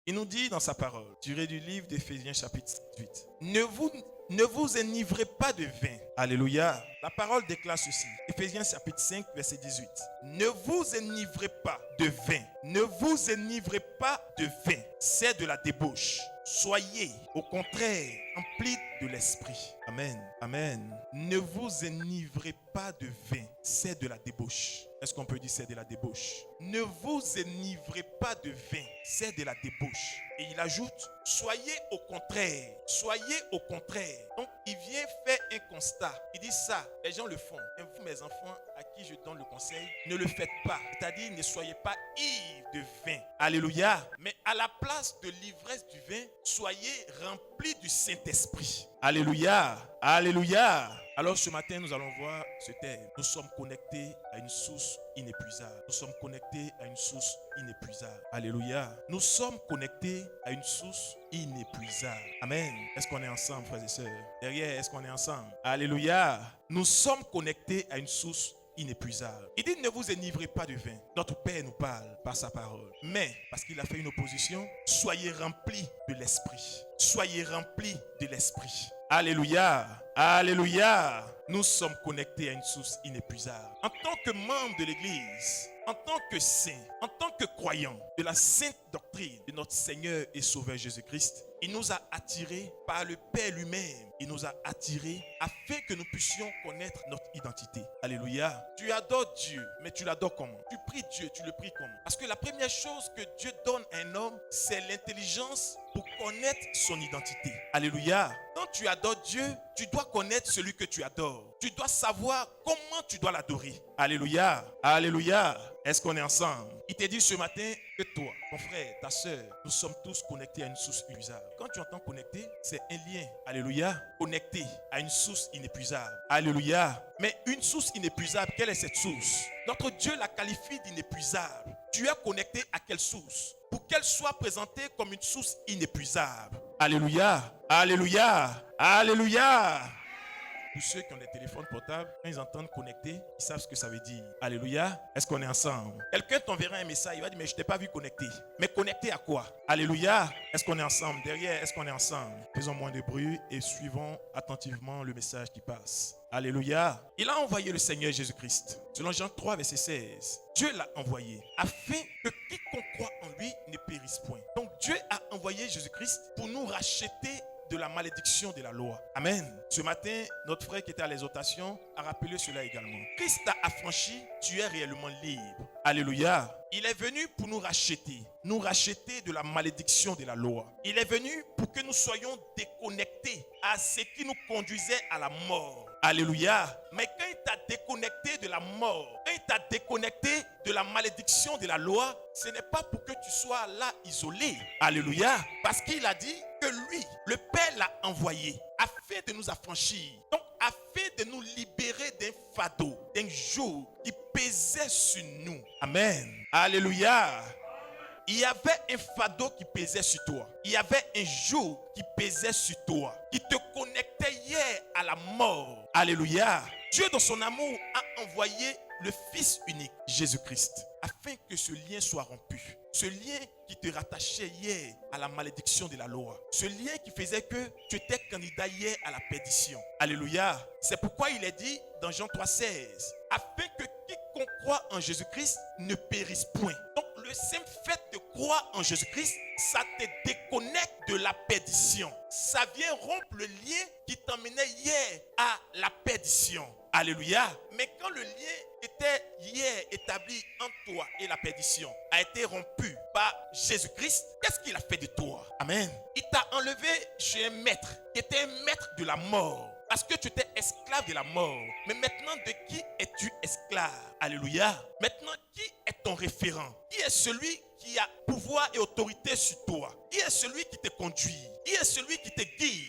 Il nous dit dans sa parole, tiré du livre d'Éphésiens chapitre 8, ne vous enivrez pas de vin. Alléluia. La parole déclare ceci. Éphésiens chapitre 5, verset 18. Ne vous enivrez pas de vin. Ne vous enivrez pas de vin. C'est de la débauche. Soyez, au contraire, remplis de l'esprit. Amen. Amen. Ne vous enivrez pas de vin. C'est de la débauche. Est-ce qu'on peut dire c'est de la débauche? Ne vous enivrez pas de vin. C'est de la débauche. Et il ajoute, soyez au contraire. Soyez au contraire. Donc, il vient faire un constat. Il dit ça, les gens le font. Et vous, mes enfants, à qui je donne le conseil, ne le faites pas. C'est-à-dire, ne soyez pas ivres de vin. Alléluia. Mais à la place de l'ivresse du vin, soyez remplis du Saint-Esprit. Alléluia. Alléluia. Alors ce matin, nous allons voir ce thème. Nous sommes connectés à une source inépuisable. Nous sommes connectés à une source inépuisable. Alléluia. Nous sommes connectés à une source inépuisable. Amen. Est-ce qu'on est ensemble, frères et sœurs? Derrière, est-ce qu'on est ensemble? Alléluia. Nous sommes connectés à une source inépuisable. Il dit ne vous enivrez pas de vin. Notre Père nous parle par sa parole. Mais, parce qu'il a fait une opposition, soyez remplis de l'esprit. Soyez remplis de l'esprit. Alléluia. Alléluia. Nous sommes connectés à une source inépuisable. En tant que membre de l'Église, en tant que saint, en tant que croyant de la sainte doctrine de notre Seigneur et Sauveur Jésus-Christ, il nous a attirés par le Père lui-même. Il nous a attirés afin que nous puissions connaître notre identité. Alléluia. Tu adores Dieu, mais tu l'adores comment? Tu pries Dieu, tu le pries comment? Parce que la première chose que Dieu donne à un homme, c'est l'intelligence pour connaître son identité. Alléluia. Quand tu adores Dieu, tu dois connaître celui que tu adores. Tu dois savoir comment tu dois l'adorer. Alléluia. Alléluia. Est-ce qu'on est ensemble? Il te dit ce matin que toi, ton frère, ta soeur, nous sommes tous connectés à une source inépuisable. Quand tu entends connecté, c'est un lien. Alléluia. Connecté à une source inépuisable. Alléluia. Mais une source inépuisable, quelle est cette source? Notre Dieu la qualifie d'inépuisable. Tu es connecté à quelle source? Pour qu'elle soit présentée comme une source inépuisable. Alléluia. Alléluia. Alléluia. Pour ceux qui ont des téléphones portables, quand ils entendent connecter, ils savent ce que ça veut dire. Alléluia. Est-ce qu'on est ensemble? Quelqu'un t'enverra un message, il va dire, mais je ne t'ai pas vu connecter. Mais connecter à quoi? Alléluia. Est-ce qu'on est ensemble? Derrière, est-ce qu'on est ensemble? Faisons moins de bruit et suivons attentivement le message qui passe. Alléluia. Il a envoyé le Seigneur Jésus-Christ. Selon Jean 3, verset 16. Dieu l'a envoyé afin que quiconque croit en lui ne périsse point. Donc Dieu a envoyé Jésus-Christ pour nous racheter de la malédiction de la loi. Amen. Ce matin, notre frère qui était à l'exhortation a rappelé cela également. Christ t'a affranchi, tu es réellement libre. Alléluia. Il est venu pour nous racheter de la malédiction de la loi. Il est venu pour que nous soyons déconnectés à ce qui nous conduisait à la mort. Alléluia. Mais quand il t'a déconnecté de la mort, quand il t'a déconnecté de la malédiction de la loi, ce n'est pas pour que tu sois là isolé. Alléluia. Parce qu'il a dit que lui, le Père l'a envoyé afin de nous affranchir. Donc, afin de nous libérer d'un fardeau, d'un joug qui pesait sur nous. Amen. Alléluia. Il y avait un fardeau qui pesait sur toi. Il y avait un joug qui pesait sur toi, qui te connectait hier à la mort. Alléluia. Dieu, dans son amour, a envoyé le Fils unique, Jésus-Christ, afin que ce lien soit rompu. Ce lien qui te rattachait hier à la malédiction de la loi. Ce lien qui faisait que tu étais candidat hier à la perdition. Alléluia. C'est pourquoi il est dit dans Jean 3,16, afin que quiconque croit en Jésus-Christ ne périsse point. Donc le simple fait de croire en Jésus-Christ, ça te déconnecte de la perdition. Ça vient rompre le lien qui t'emmenait hier à la perdition. Alléluia. Mais quand le lien était hier établi entre toi et la perdition a été rompu par Jésus-Christ, qu'est-ce qu'il a fait de toi? Amen. Il t'a enlevé chez un maître qui était un maître de la mort. Parce que tu étais esclave de la mort. Mais maintenant, de qui es-tu esclave? Alléluia. Maintenant, qui est ton référent? Qui est celui qui a pouvoir et autorité sur toi? Qui est celui qui te conduit? Qui est celui qui te guide?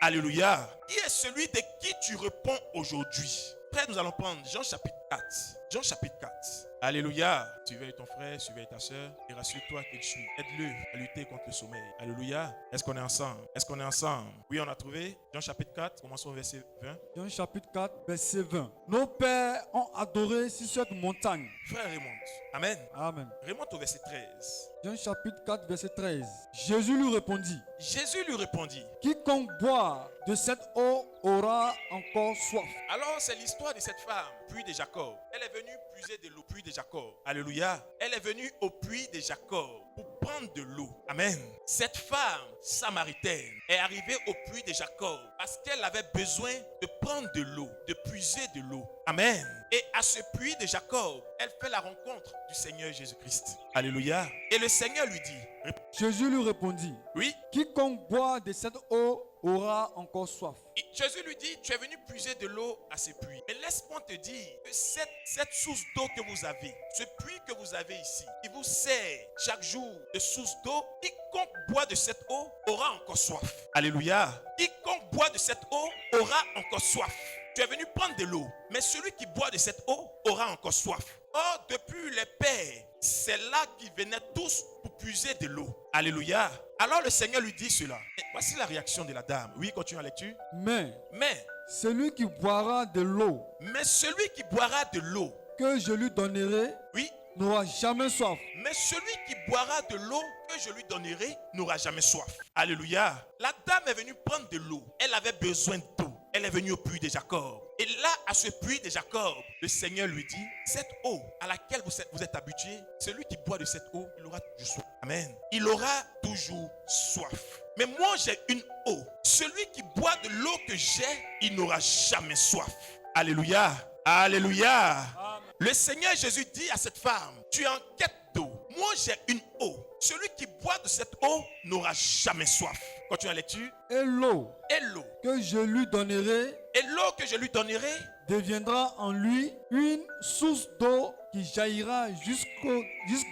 Alléluia. Qui est celui de qui tu réponds aujourd'hui? Frère, nous allons prendre Jean chapitre 4. Jean chapitre 4. Alléluia. Surveille ton frère, surveille ta soeur et rassure-toi qu'il suit. Aide-le à lutter contre le sommeil. Alléluia. Est-ce qu'on est ensemble? Est-ce qu'on est ensemble? Oui, on a trouvé. Jean chapitre 4, commençons au verset 20. Jean chapitre 4, verset 20. Nos pères ont adoré sur cette montagne. Frère, remonte. Amen. Amen. Remonte au verset 13. Jean chapitre 4, verset 13. Jésus lui répondit, Jésus lui répondit. quiconque boit de cette eau aura encore soif. Alors, c'est l'histoire de cette femme, puits de Jacob. Elle est venue puiser de l'eau, puits de Jacob. Alléluia. Elle est venue au puits de Jacob pour prendre de l'eau. Amen. Cette femme samaritaine est arrivée au puits de Jacob parce qu'elle avait besoin de prendre de l'eau, de puiser de l'eau. Amen. Et à ce puits de Jacob, elle fait la rencontre du Seigneur Jésus-Christ. Alléluia. Et le Seigneur lui dit, Jésus lui répondit, oui. quiconque boit de cette eau aura encore soif. Et Jésus lui dit, tu es venu puiser de l'eau à ce puits. Mais laisse-moi te dire que cette source d'eau que vous avez, ce puits que vous avez ici, qui vous sert chaque jour de source d'eau, quiconque boit de cette eau aura encore soif. Alléluia. Quiconque boit de cette eau aura encore soif. Tu es venu prendre de l'eau, mais celui qui boit de cette eau aura encore soif. Or, depuis les pères, c'est là qu'ils venaient tous pour puiser de l'eau. Alléluia. Alors le Seigneur lui dit cela. Et voici la réaction de la dame. Oui, continue la lecture. Mais Mais celui qui boira de l'eau celui qui boira de l'eau, que je lui donnerai oui, n'aura jamais soif. mais celui qui boira de l'eau que je lui donnerai n'aura jamais soif. Alléluia. La dame est venue prendre de l'eau. Elle avait besoin d'eau. Elle est venue au puits de Jacob. Et là, à ce puits de Jacob, le Seigneur lui dit, cette eau à laquelle vous êtes habitué, celui qui boit de cette eau, il aura toujours soif. Amen. Il aura toujours soif. Mais moi, j'ai une eau. Celui qui boit de l'eau que j'ai, il n'aura jamais soif. Alléluia. Alléluia. Amen. Le Seigneur Jésus dit à cette femme, tu es en quête d'eau. Moi, j'ai une eau. Celui qui boit de cette eau n'aura jamais soif. Continue la lecture. Et l'eau Et l'eau. que je lui donnerai Et l'eau que je lui donnerai deviendra en lui une source d'eau qui jaillira jusque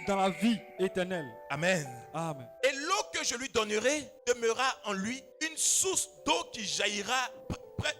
dans la vie éternelle. Amen. Amen. Et l'eau que je lui donnerai demeurera en lui une source d'eau qui jaillira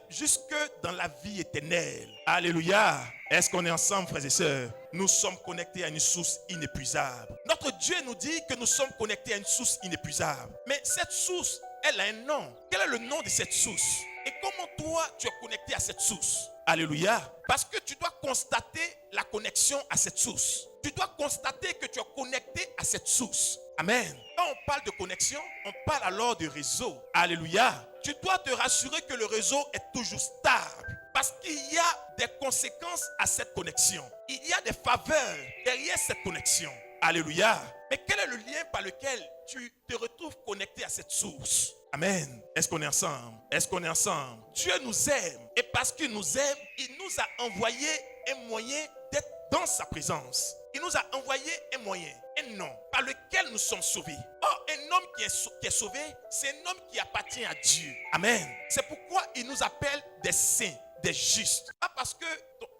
jusque dans la vie éternelle. Alléluia. Est-ce qu'on est ensemble, frères et sœurs? Nous sommes connectés à une source inépuisable. Notre Dieu nous dit que nous sommes connectés à une source inépuisable. Mais cette source, elle a un nom. Quel est le nom de cette source? Et comment toi, tu es connecté à cette source? Alléluia. Parce que tu dois constater la connexion à cette source. Tu dois constater que tu es connecté à cette source. Amen. Quand on parle de connexion, on parle alors de réseau. Alléluia. Tu dois te rassurer que le réseau est toujours stable. Parce qu'il y a des conséquences à cette connexion. Il y a des faveurs derrière cette connexion. Alléluia. Mais quel est le lien par lequel tu te retrouves connecté à cette source? Amen. Est-ce qu'on est ensemble? Est-ce qu'on est ensemble? Dieu nous aime. Et parce qu'il nous aime, il nous a envoyé un moyen d'être dans sa présence. Il nous a envoyé un moyen, un nom par lequel nous sommes sauvés. Or, un homme qui est sauvé, c'est un homme qui appartient à Dieu. Amen. C'est pourquoi il nous appelle des saints, des justes. Pas parce que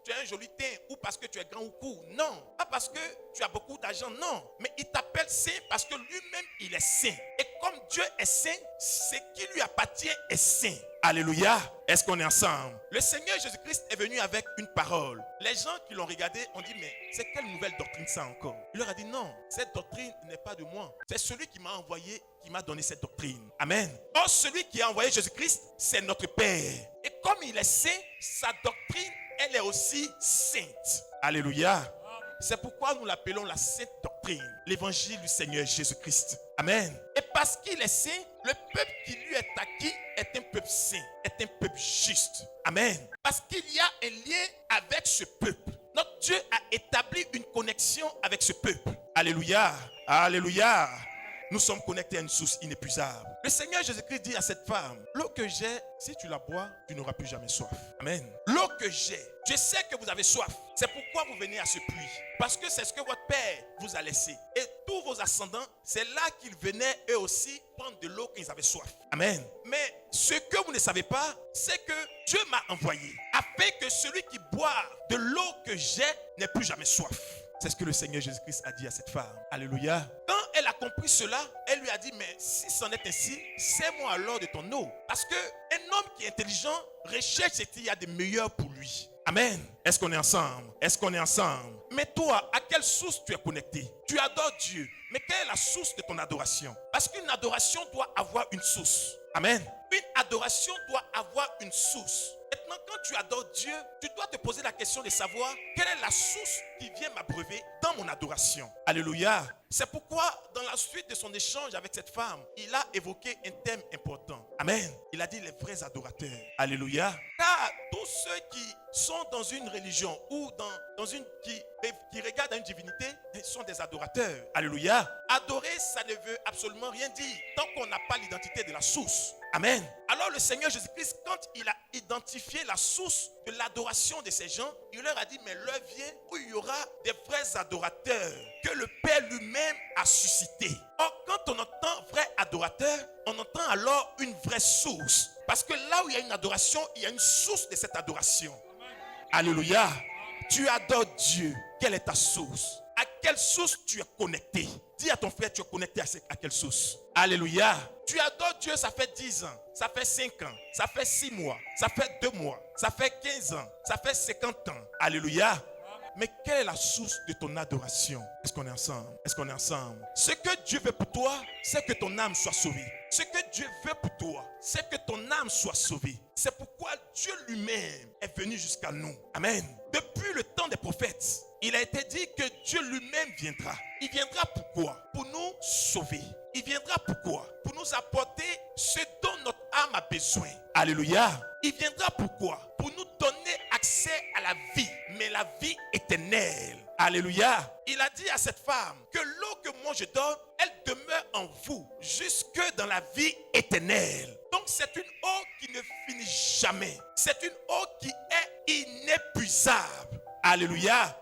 tu as un joli teint ou parce que tu es grand ou court. Non. Pas parce que tu as beaucoup d'argent. Non. Mais il t'appelle saint parce que lui-même, il est saint. Et comme Dieu est saint, ce qui lui appartient est saint. Alléluia. Est-ce qu'on est ensemble? Le Seigneur Jésus-Christ est venu avec une parole. Les gens qui l'ont regardé ont dit, mais c'est quelle nouvelle doctrine ça encore? Il leur a dit, non, cette doctrine n'est pas de moi. C'est celui qui m'a envoyé, qui m'a donné cette doctrine. Amen. Or, celui qui a envoyé Jésus-Christ, c'est notre Père. Et comme il est saint, sa doctrine, elle est aussi sainte. Alléluia. C'est pourquoi nous l'appelons la sainte doctrine, l'évangile du Seigneur Jésus-Christ. Amen. Et parce qu'il est saint, le peuple qui lui est acquis est un peuple saint, est un peuple juste. Amen. Parce qu'il y a un lien avec ce peuple. Notre Dieu a établi une connexion avec ce peuple. Alléluia. Alléluia. Nous sommes connectés à une source inépuisable. Le Seigneur Jésus-Christ dit à cette femme, l'eau que j'ai, si tu la bois, tu n'auras plus jamais soif. Amen. L'eau que j'ai, je sais que vous avez soif. C'est pourquoi vous venez à ce puits. Parce que c'est ce que votre Père vous a laissé. Et tous vos ascendants, c'est là qu'ils venaient eux aussi prendre de l'eau quand ils avaient soif. Amen. Mais ce que vous ne savez pas, c'est que Dieu m'a envoyé afin que celui qui boit de l'eau que j'ai n'ait plus jamais soif. C'est ce que le Seigneur Jésus-Christ a dit à cette femme. Alléluia. Quand elle a compris cela, elle lui a dit, mais si c'en est ainsi, sers-moi alors de ton eau. Parce qu'un homme qui est intelligent recherche ce qu'il y a de meilleur pour lui. Amen. Est-ce qu'on est ensemble? Est-ce qu'on est ensemble? Mais toi, à quelle source tu es connecté? Tu adores Dieu. Mais quelle est la source de ton adoration? Parce qu'une adoration doit avoir une source. Amen. Une adoration doit avoir une source. Maintenant, quand tu adores Dieu, tu dois te poser la question de savoir quelle est la source qui vient m'abreuver dans mon adoration. Alléluia. C'est pourquoi, dans la suite de son échange avec cette femme, il a évoqué un thème important. Amen. Il a dit les vrais adorateurs. Alléluia. Car tous ceux qui sont dans une religion ou qui regardent à une divinité sont des adorateurs. Alléluia. Adorer, ça ne veut absolument rien dire tant qu'on n'a pas l'identité de la source. Amen. Alors le Seigneur Jésus-Christ, quand il a identifié la source de l'adoration de ces gens, il leur a dit, mais l'heure vient où il y aura des vrais adorateurs que le Père lui-même a suscité. Or, quand on entend vrai adorateur, on entend alors une vraie source. Parce que là où il y a une adoration, il y a une source de cette adoration. Alléluia. Tu adores Dieu. Quelle est ta source? À quelle source tu es connecté? Dis à ton frère, tu es connecté à quelle source? Alléluia. Tu adores Dieu, ça fait 10 ans, ça fait 5 ans, ça fait 6 mois, ça fait 2 mois, ça fait 15 ans, ça fait 50 ans. Alléluia. Mais quelle est la source de ton adoration? Est-ce qu'on est ensemble? Est-ce qu'on est ensemble? Ce que Dieu veut pour toi, c'est que ton âme soit sauvée. Ce que Dieu veut pour toi, c'est que ton âme soit sauvée. C'est pourquoi Dieu lui-même est venu jusqu'à nous. Amen. Depuis le temps des prophètes, il a été dit que Dieu lui-même viendra. Il viendra pourquoi? Pour nous sauver. Il viendra pourquoi? Pour nous apporter ce dont notre âme a besoin. Alléluia. Il viendra pourquoi? Pour nous donner accès à la vie, mais la vie éternelle. Alléluia. Il a dit à cette femme que l'eau que moi je donne, elle demeure en vous jusque dans la vie éternelle. Donc c'est une eau qui ne finit jamais. C'est une eau qui est inépuisable. Alléluia.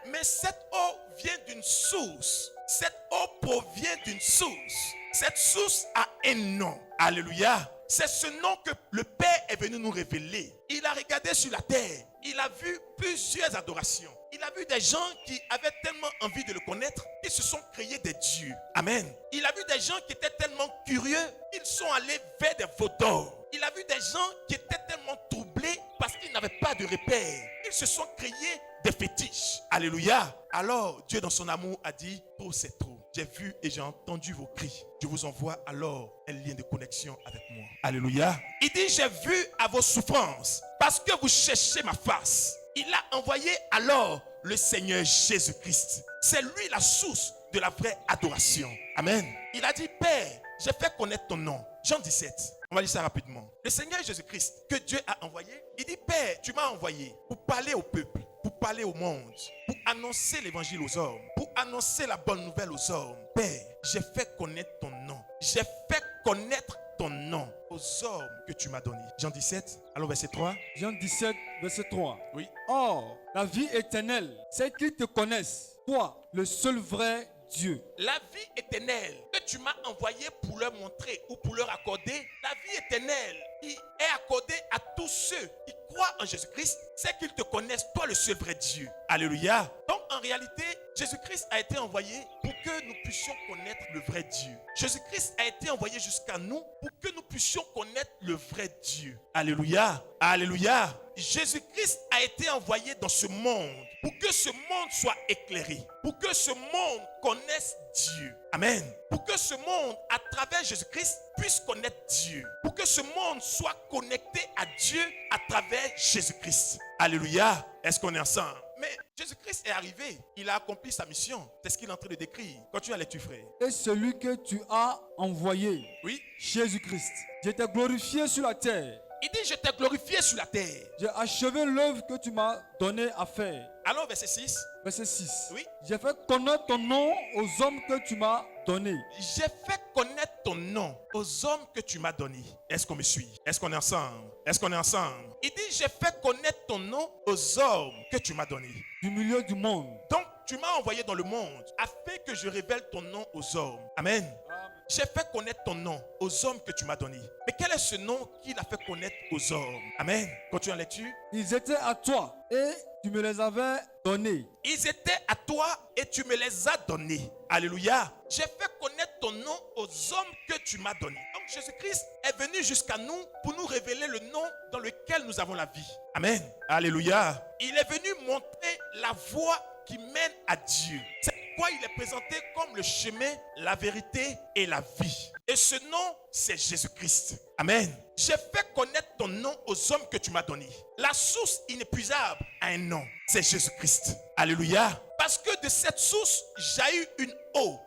Mais cette eau vient d'une source. Cette eau provient d'une source. Cette source a un nom. Alléluia. C'est ce nom que le Père est venu nous révéler. Il a regardé sur la terre. Il a vu plusieurs adorations. Il a vu des gens qui avaient tellement envie de le connaître qu'ils se sont créés des dieux. Amen. Il a vu des gens qui étaient tellement curieux, ils sont allés vers des veaux d'or. Il a vu des gens qui étaient tellement troublés parce qu'ils n'avaient pas de repère. Ils se sont créés des fétiches. Alléluia. Alors Dieu dans son amour a dit, trop c'est trop. J'ai vu et j'ai entendu vos cris. Je vous envoie alors un lien de connexion avec moi. Alléluia. Il dit, j'ai vu à vos souffrances parce que vous cherchez ma face. Il a envoyé alors le Seigneur Jésus-Christ. C'est lui la source de la vraie adoration. Amen. Il a dit, Père, j'ai fait connaître ton nom. Jean 17. On va lire ça rapidement. Le Seigneur Jésus-Christ que Dieu a envoyé, il dit, Père, tu m'as envoyé pour parler au peuple, pour parler au monde, pour annoncer l'évangile aux hommes, pour annoncer la bonne nouvelle aux hommes. Père, j'ai fait connaître ton nom. J'ai fait connaître ton nom aux hommes que tu m'as donnés. Jean 17, alors verset 3. Jean 17, verset 3. Oui. Or, la vie éternelle, c'est qu'ils te connaissent, toi, le seul vrai Dieu. La vie éternelle que tu m'as envoyée pour leur montrer ou pour leur accorder, la vie éternelle qui est accordée à tous ceux qui croient en Jésus-Christ, c'est qu'ils te connaissent, toi le seul vrai Dieu. Alléluia. Donc en réalité, Jésus-Christ a été envoyé pour que nous puissions connaître le vrai Dieu. Jésus-Christ a été envoyé jusqu'à nous pour que nous puissions connaître le vrai Dieu. Alléluia. Alléluia. Jésus-Christ a été envoyé dans ce monde pour que ce monde soit éclairé, pour que ce monde connaisse Dieu. Amen. Pour que ce monde, à travers Jésus-Christ, puisse connaître Dieu. Pour que ce monde soit connecté à Dieu à travers Jésus-Christ. Alléluia. Est-ce qu'on est ensemble? Mais Jésus-Christ est arrivé. Il a accompli sa mission. C'est ce qu'il est en train de décrire. Continue à lecture, frère. Et celui que tu as envoyé, Oui. Jésus-Christ, je t'ai glorifié sur la terre. Il dit, je t'ai glorifié sur la terre. J'ai achevé l'œuvre que tu m'as donné à faire. Alors, verset 6. Verset 6. Oui. J'ai fait connaître ton nom aux hommes que tu m'as donnés. J'ai fait connaître ton nom aux hommes que tu m'as donnés. Est-ce qu'on me suit? Est-ce qu'on est ensemble? Est-ce qu'on est ensemble? Il dit, j'ai fait connaître ton nom aux hommes que tu m'as donnés. Du milieu du monde. Donc, tu m'as envoyé dans le monde afin que je révèle ton nom aux hommes. Amen. J'ai fait connaître ton nom aux hommes que tu m'as donnés. Mais quel est ce nom qu'il a fait connaître aux hommes? Amen. Continue en lecture. Ils étaient à toi et tu me les avais donnés. Ils étaient à toi et tu me les as donnés. Alléluia. J'ai fait connaître ton nom aux hommes que tu m'as donnés. Donc Jésus-Christ est venu jusqu'à nous pour nous révéler le nom dans lequel nous avons la vie. Amen. Alléluia. Il est venu montrer la voie qui mène à Dieu. C'est pourquoi il est présenté comme le chemin, la vérité et la vie. Et ce nom, c'est Jésus-Christ. Amen. J'ai fait connaître ton nom aux hommes que tu m'as donnés. La source inépuisable a un nom, c'est Jésus-Christ. Alléluia. Parce que de cette source jaillit une eau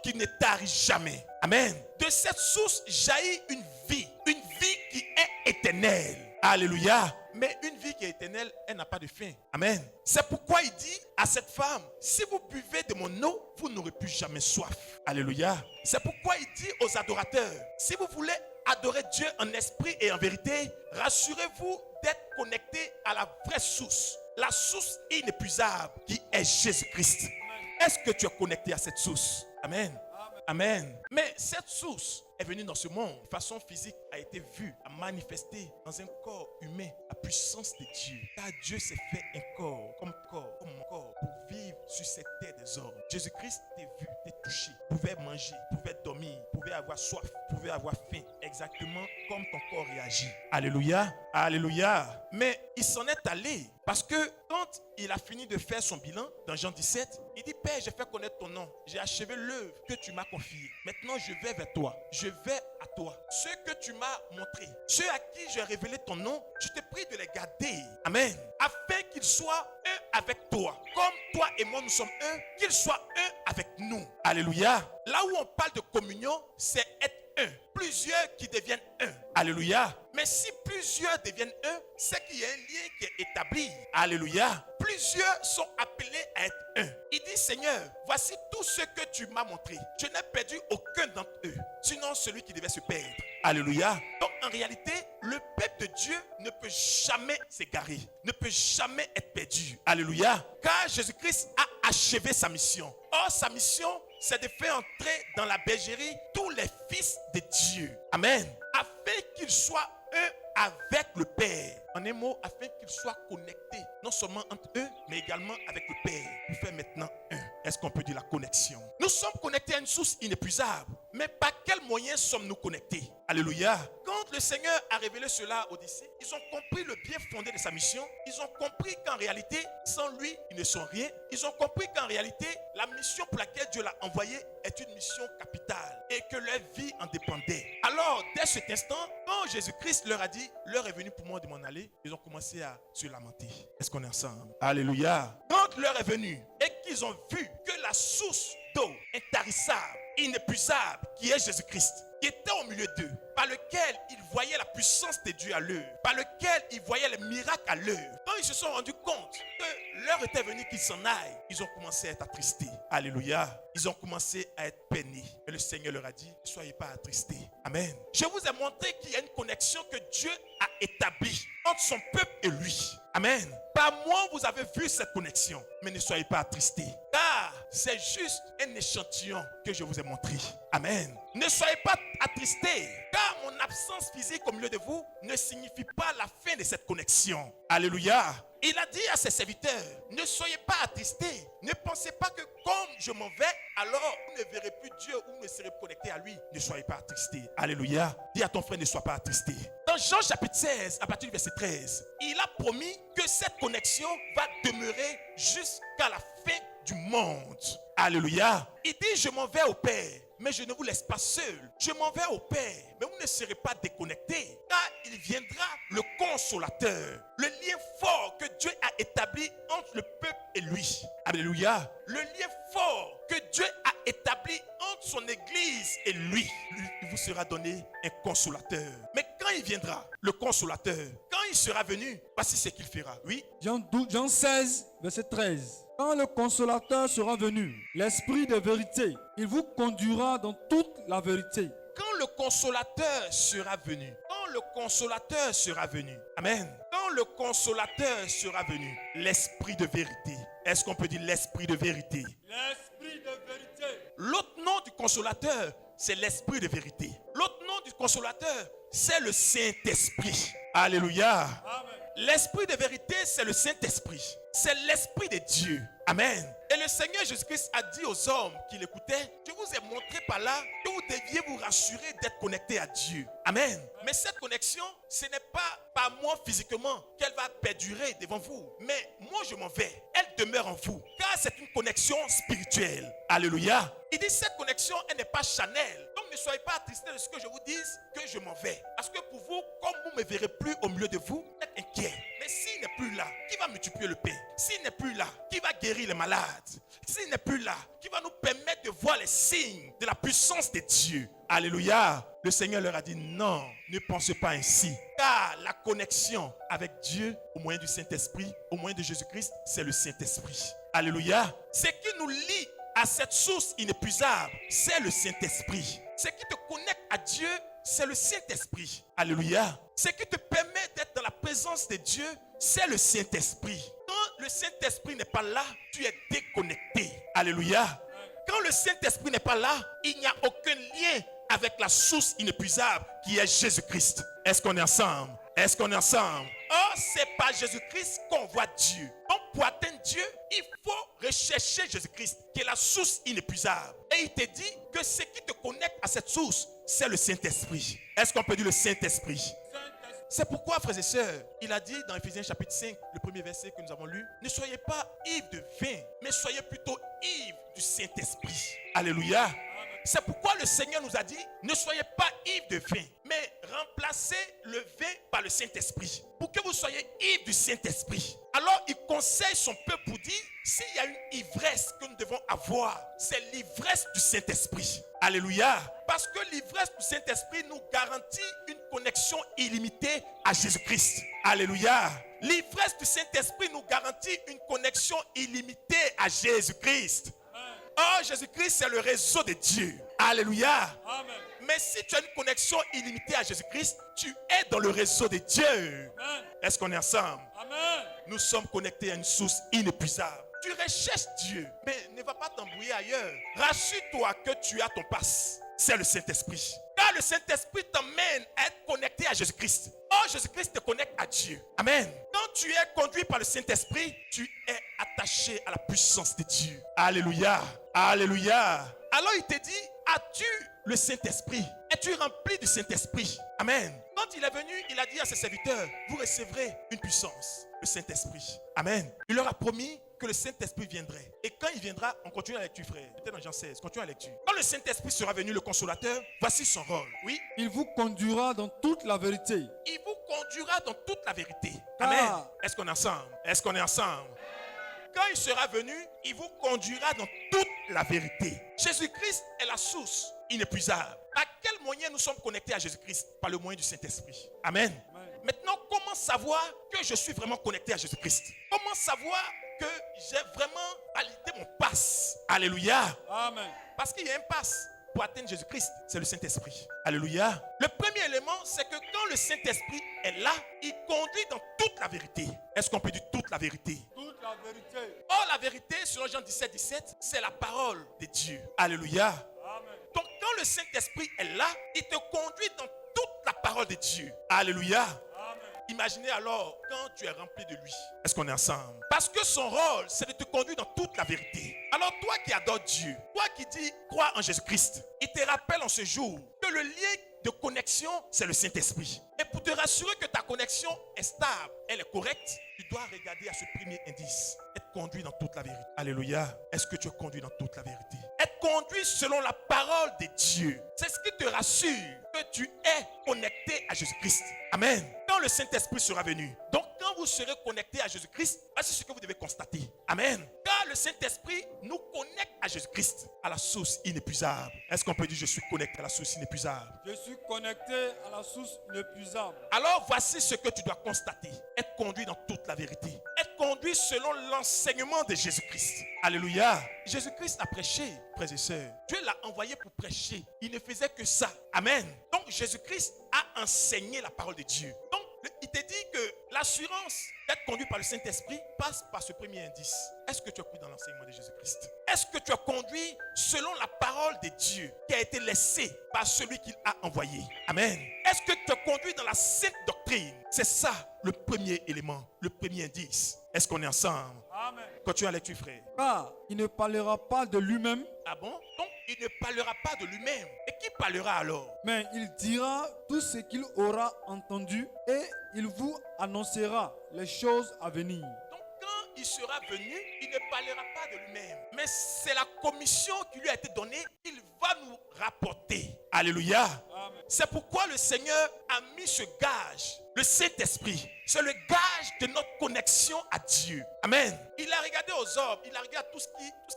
qui ne tarit jamais. Amen. De cette source jaillit une vie qui est éternelle. Alléluia. Mais une vie qui est éternelle, elle n'a pas de fin. Amen. C'est pourquoi il dit à cette femme, si vous buvez de mon eau, vous n'aurez plus jamais soif. Alléluia. C'est pourquoi il dit aux adorateurs, si vous voulez adorer Dieu en esprit et en vérité, rassurez-vous d'être connecté à la vraie source. La source inépuisable qui est Jésus-Christ. Est-ce que tu es connecté à cette source? Amen. Amen. Mais cette source est venue dans ce monde de façon physique, a été vue, a manifesté dans un corps humain la puissance de Dieu. Car Dieu s'est fait un corps, comme mon corps, pour vivre sur cette terre des hommes. Jésus-Christ t'est vu, t'est touché, pouvait manger, pouvait dormir, pouvait avoir soif, pouvait avoir faim, exactement comme ton corps réagit. Alléluia, alléluia. Mais il s'en est allé parce que quand il a fini de faire son bilan dans Jean 17, il dit, Père, j'ai fait connaître ton nom, j'ai achevé l'œuvre que tu m'as confiée. Maintenant, je vais vers toi. Je vais à toi. Ceux que tu m'as montrés, ceux à qui j'ai révélé ton nom, je te prie de les garder. Amen. Afin qu'ils soient un avec toi. Comme toi et moi, nous sommes un, qu'ils soient un avec nous. Alléluia. Là où on parle de communion, c'est être un. Plusieurs qui deviennent un. Alléluia. Mais si plusieurs deviennent un, c'est qu'il y a un lien qui est établi. Alléluia. Plusieurs sont appelés à être un. Il dit, Seigneur, voici tout ce que tu m'as montré. Je n'ai perdu aucun d'entre eux, sinon celui qui devait se perdre. Alléluia. Donc en réalité, le peuple de Dieu ne peut jamais s'égarer, ne peut jamais être perdu. Alléluia. Car Jésus-Christ a achevé sa mission. Or, sa mission, c'est de faire entrer dans la bergerie tous les fils de Dieu. Amen. Afin qu'ils soient un avec le Père. En un mot, afin qu'ils soient connectés, non seulement entre eux, mais également avec le Père. Pour faire maintenant un. Est-ce qu'on peut dire la connexion? Nous sommes connectés à une source inépuisable. Mais par quels moyens sommes-nous connectés? Alléluia. Quand le Seigneur a révélé cela aux disciples, ils ont compris le bien fondé de sa mission. Ils ont compris qu'en réalité, sans lui, ils ne sont rien. Ils ont compris qu'en réalité, la mission pour laquelle Dieu l'a envoyé est une mission capitale et que leur vie en dépendait. Alors, dès cet instant, quand Jésus-Christ leur a dit, l'heure est venue pour moi de m'en aller, ils ont commencé à se lamenter. Est-ce qu'on est ensemble? Alléluia. Quand l'heure est venue et qu'ils ont vu que la source d'eau intarissable, inépuisable, qui est Jésus-Christ, qui était au milieu d'eux, par lequel ils voyaient la puissance de Dieu à l'œuvre, par lequel ils voyaient les miracles à l'œuvre. Quand ils se sont rendus compte que l'heure était venue qu'ils s'en aillent, ils ont commencé à être attristés. Alléluia. Ils ont commencé à être peinés. Et le Seigneur leur a dit, ne soyez pas attristés. Amen. Je vous ai montré qu'il y a une connexion que Dieu a établie entre son peuple et lui. Amen. Par moi, vous avez vu cette connexion. Mais ne soyez pas attristés. Car c'est juste un échantillon que je vous ai montré. Amen. Ne soyez pas attristés. Car mon absence physique au milieu de vous ne signifie pas la fin de cette connexion. Alléluia. Il a dit à ses serviteurs, ne soyez pas attristés. Ne pensez pas que comme je m'en vais, alors vous ne verrez plus Dieu ou vous ne serez connectés à lui. Ne soyez pas attristés. Alléluia. Dis à ton frère, ne sois pas attristé. Dans Jean chapitre 16, à partir du verset 13, il a promis que cette connexion va demeurer jusqu'à la fin du monde. Alléluia. Il dit, je m'en vais au Père, mais je ne vous laisse pas seul. Je m'en vais au Père, mais vous ne serez pas déconnectés, car il viendra le consolateur, le lien fort que Dieu a établi entre le peuple et lui. Alléluia. Le lien fort que Dieu a établi entre son église et lui. Il vous sera donné un consolateur. Mais quand il viendra, le consolateur, quand il sera venu, voici ce qu'il fera. Oui. Jean 16, verset 13. Quand le consolateur sera venu, l'esprit de vérité, il vous conduira dans toute la vérité. Quand le consolateur sera venu, amen. Quand le consolateur sera venu, l'esprit de vérité. Est-ce qu'on peut dire l'esprit de vérité? L'esprit de vérité. L'autre nom du consolateur, c'est l'esprit de vérité. L'autre nom du consolateur, c'est le Saint-Esprit. Alléluia. Amen. L'esprit de vérité, c'est le Saint-Esprit. C'est l'Esprit de Dieu. Amen. Et le le Seigneur Jésus-Christ a dit aux hommes qui l'écoutaient, je vous ai montré par là que vous deviez vous rassurer d'être connectés à Dieu. Amen. Mais cette connexion, ce n'est pas par moi physiquement qu'elle va perdurer devant vous. Mais moi, je m'en vais. Elle demeure en vous. Car c'est une connexion spirituelle. Alléluia. Il dit cette connexion, elle n'est pas charnelle. Donc ne soyez pas attristés de ce que je vous dise que je m'en vais. Parce que pour vous, comme vous ne me verrez plus au milieu de vous, vous êtes inquiet. Mais s'il n'est plus là, qui va multiplier le pain? S'il n'est plus là, qui va guérir les malades? S'il n'est plus là, qui va nous permettre de voir les signes de la puissance de Dieu? Alléluia. Le Seigneur leur a dit non, ne pensez pas ainsi. Car la connexion avec Dieu au moyen du Saint-Esprit, au moyen de Jésus-Christ, c'est le Saint-Esprit. Alléluia. Ce qui nous lie à cette source inépuisable, c'est le Saint-Esprit. Ce qui te connecte à Dieu, c'est le Saint-Esprit. Alléluia. Ce qui te permet d'être dans la présence de Dieu, c'est le Saint-Esprit. Quand le Saint-Esprit n'est pas là, tu es déconnecté. Alléluia. Quand le Saint-Esprit n'est pas là, il n'y a aucun lien avec la source inépuisable qui est Jésus-Christ. Est-ce qu'on est ensemble? Est-ce qu'on est ensemble? Or, c'est par Jésus-Christ qu'on voit Dieu. Donc, pour atteindre Dieu, il faut rechercher Jésus-Christ, qui est la source inépuisable. Et il te dit que ce qui te connecte à cette source, c'est le Saint-Esprit. Est-ce qu'on peut dire le Saint-Esprit? C'est pourquoi, frères et sœurs, il a dit dans Ephésiens chapitre 5, le premier verset que nous avons lu, ne soyez pas ivres de vin, mais soyez plutôt ivres du Saint-Esprit. Alléluia. C'est pourquoi le Seigneur nous a dit, ne soyez pas ivres de vin, mais remplacez le vin par le Saint-Esprit. Pour que vous soyez ivres du Saint-Esprit. Alors il conseille son peuple pour dire, s'il y a une ivresse que nous devons avoir, c'est l'ivresse du Saint-Esprit. Alléluia. Parce que l'ivresse du Saint-Esprit nous garantit une connexion illimitée à Jésus-Christ. Alléluia. L'ivresse du Saint-Esprit nous garantit une connexion illimitée à Jésus-Christ. Oh, Jésus-Christ, c'est le réseau de Dieu. Alléluia. Amen. Mais si tu as une connexion illimitée à Jésus-Christ, tu es dans le réseau de Dieu. Amen. Est-ce qu'on est ensemble? Amen. Nous sommes connectés à une source inépuisable. Tu recherches Dieu, mais ne va pas t'embrouiller ailleurs. Rassure-toi que tu as ton passe. C'est le Saint-Esprit. Car le Saint-Esprit t'emmène à être connecté à Jésus-Christ. Oh, Jésus-Christ te connecte à Dieu. Amen. Quand tu es conduit par le Saint-Esprit, tu es attaché à la puissance de Dieu. Alléluia. Alléluia. Alors il te dit, as-tu le Saint-Esprit? Es-tu rempli du Saint-Esprit? Amen. Quand il est venu, il a dit à ses serviteurs, vous recevrez une puissance, le Saint-Esprit. Amen. Il leur a promis que le Saint-Esprit viendrait. Et quand il viendra, on continue la lecture, frère. Peut-être dans Jean 16, continue la lecture. Quand le Saint-Esprit sera venu, le Consolateur, voici son rôle. Oui. Il vous conduira dans toute la vérité. Il vous conduira dans toute la vérité. Amen. Est-ce qu'on est ensemble? Est-ce qu'on est ensemble? Quand il sera venu, il vous conduira dans toute la vérité. Jésus-Christ est la source inépuisable. Par quel moyen nous sommes connectés à Jésus-Christ? Par le moyen du Saint-Esprit. Amen. Amen. Maintenant, comment savoir que je suis vraiment connecté à Jésus-Christ? Comment savoir que j'ai vraiment validé mon passe? Alléluia. Amen. Parce qu'il y a un passe pour atteindre Jésus-Christ, c'est le Saint-Esprit. Alléluia. Le premier élément, c'est que quand le Saint-Esprit est là, il conduit dans toute la vérité. Est-ce qu'on peut dire toute la vérité? Toute la vérité. Or, la vérité, selon Jean 17, 17, c'est la parole de Dieu. Alléluia. Amen. Donc, quand le Saint-Esprit est là, il te conduit dans toute la parole de Dieu. Alléluia. Amen. Imaginez alors quand tu es rempli de lui. Est-ce qu'on est ensemble? Parce que son rôle, c'est de te conduire dans toute la vérité. Alors toi qui adores Dieu, toi qui dis crois en Jésus-Christ, il te rappelle en ce jour que le lien de connexion, c'est le Saint-Esprit. Et pour te rassurer que ta connexion est stable, elle est correcte, tu dois regarder à ce premier indice. Être conduit dans toute la vérité. Alléluia. Est-ce que tu es conduit dans toute la vérité? Être conduit selon la parole de Dieu. C'est ce qui te rassure que tu es connecté à Jésus-Christ. Amen. Quand le Saint-Esprit sera venu. Donc quand vous serez connecté à Jésus-Christ, c'est ce que vous devez constater. Amen. Car le Saint-Esprit nous connecte à Jésus-Christ, à la source inépuisable. Est-ce qu'on peut dire je suis connecté à la source inépuisable? Je suis connecté à la source inépuisable. Alors voici ce que tu dois constater. Être conduit dans toute la vérité. Être conduit selon l'enseignement de Jésus-Christ. Alléluia. Jésus-Christ a prêché, frères et sœurs. Dieu l'a envoyé pour prêcher. Il ne faisait que ça. Amen. Donc Jésus-Christ a enseigné la parole de Dieu. Donc il te dit que l'assurance d'être conduit par le Saint-Esprit passe par ce premier indice. Est-ce que tu as cru dans l'enseignement de Jésus-Christ? Est-ce que tu as conduit selon la parole de Dieu qui a été laissée par celui qu'il a envoyé? Amen. Est-ce que tu as conduit dans la sainte doctrine? C'est ça le premier élément, le premier indice. Est-ce qu'on est ensemble? Continue à lecture, frère. Car il ne parlera pas de lui-même, Ah bon? Donc, il ne parlera pas de lui-même. Et qui parlera alors? mais il dira tout ce qu'il aura entendu et il vous annoncera les choses à venir. Donc, quand il sera venu, il ne parlera pas de lui-même. Mais c'est la commission qui lui a été donnée. Il va nous rapporter. Alléluia. C'est pourquoi le Seigneur a mis ce gage, le Saint-Esprit. C'est le gage de notre connexion à Dieu. Amen. Il a regardé aux hommes, il a regardé tout ce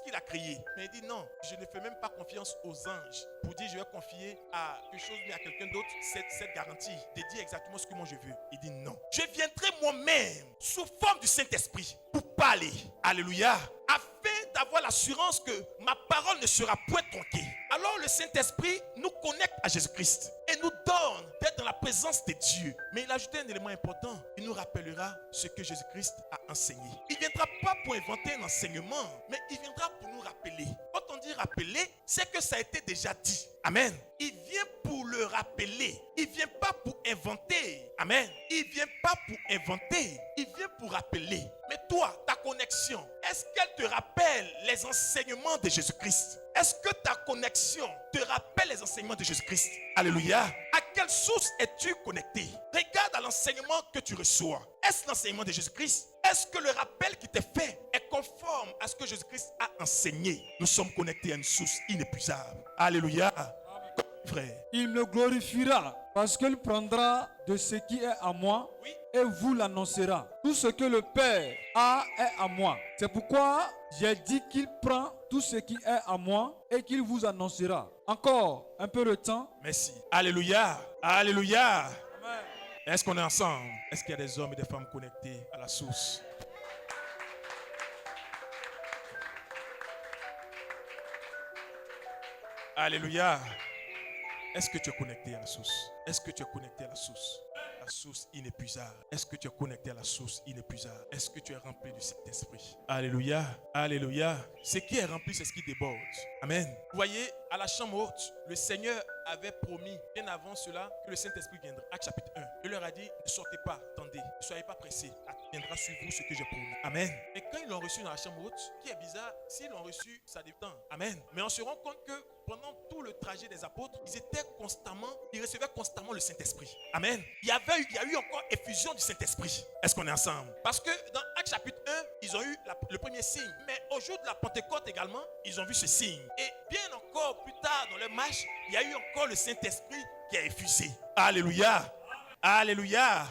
qu'il a créé. Mais il dit non, je ne fais même pas confiance aux anges pour dire je vais confier à quelque chose, mais à quelqu'un d'autre cette garantie de dire exactement ce que moi je veux. Il dit non. Je viendrai moi-même sous forme du Saint-Esprit pour parler. Alléluia. Afin d'avoir l'assurance que ma parole ne sera point tronquée. Alors le Saint-Esprit nous connecte à Jésus-Christ et nous donne d'être dans la présence de Dieu. Mais il a ajouté un élément important. Il nous rappellera ce que Jésus-Christ a enseigné. Il ne viendra pas pour inventer un enseignement, mais il viendra pour nous rappeler. Quand on dit rappeler, c'est que ça a été déjà dit. Amen. Il vient pour le rappeler. Il ne vient pas pour inventer. Amen. Il ne vient pas pour inventer. Il vient pour rappeler. Mais toi, ta connexion, est-ce qu'elle te rappelle les enseignements de Jésus-Christ? Est-ce que ta connexion te rappelle les enseignements de Jésus-Christ? Alléluia. À quelle source es-tu connecté? Regarde à l'enseignement que tu reçois. Est-ce l'enseignement de Jésus-Christ? Est-ce que le rappel qui t'est fait est conforme à ce que Jésus-Christ a enseigné? Nous sommes connectés à une source inépuisable. Alléluia. Frère. Il me glorifiera parce qu'il prendra de ce qui est à moi et vous l'annoncera. Tout ce que le Père a est à moi. C'est pourquoi j'ai dit qu'il prend tout ce qui est à moi et qu'il vous annoncera. Encore un peu de temps. Merci. Alléluia. Alléluia. Amen. Est-ce qu'on est ensemble? Est-ce qu'il y a des hommes et des femmes connectés à la source? Alléluia. Est-ce que tu es connecté à la source? Est-ce que tu es connecté à la source? La source inépuisable. Est-ce que tu es connecté à la source inépuisable? Est-ce que tu es rempli du Saint-Esprit? Alléluia. Alléluia. Ce qui est rempli, c'est ce qui déborde. Amen. Vous voyez, à la chambre haute, le Seigneur avait promis bien avant cela que le Saint-Esprit viendra. Acte chapitre 1. Il leur a dit, ne sortez pas, attendez, ne soyez pas pressés. Viendra sur vous ce que j'ai promis. Amen. Et quand ils l'ont reçu dans la chambre haute, qui est bizarre, s'ils l'ont reçu, ça dépend. Amen. Mais on se rend compte que pendant tout le trajet des apôtres, ils recevaient constamment le Saint-Esprit. Amen. Il y a eu encore effusion du Saint-Esprit. Est-ce qu'on est ensemble? Parce que dans Acte chapitre 1, ils ont eu le premier signe. Mais au jour de la Pentecôte également, ils ont vu ce signe. Et bien encore plus tard dans leur marche, il y a eu encore le Saint-Esprit qui a effusé. Alléluia. Alléluia.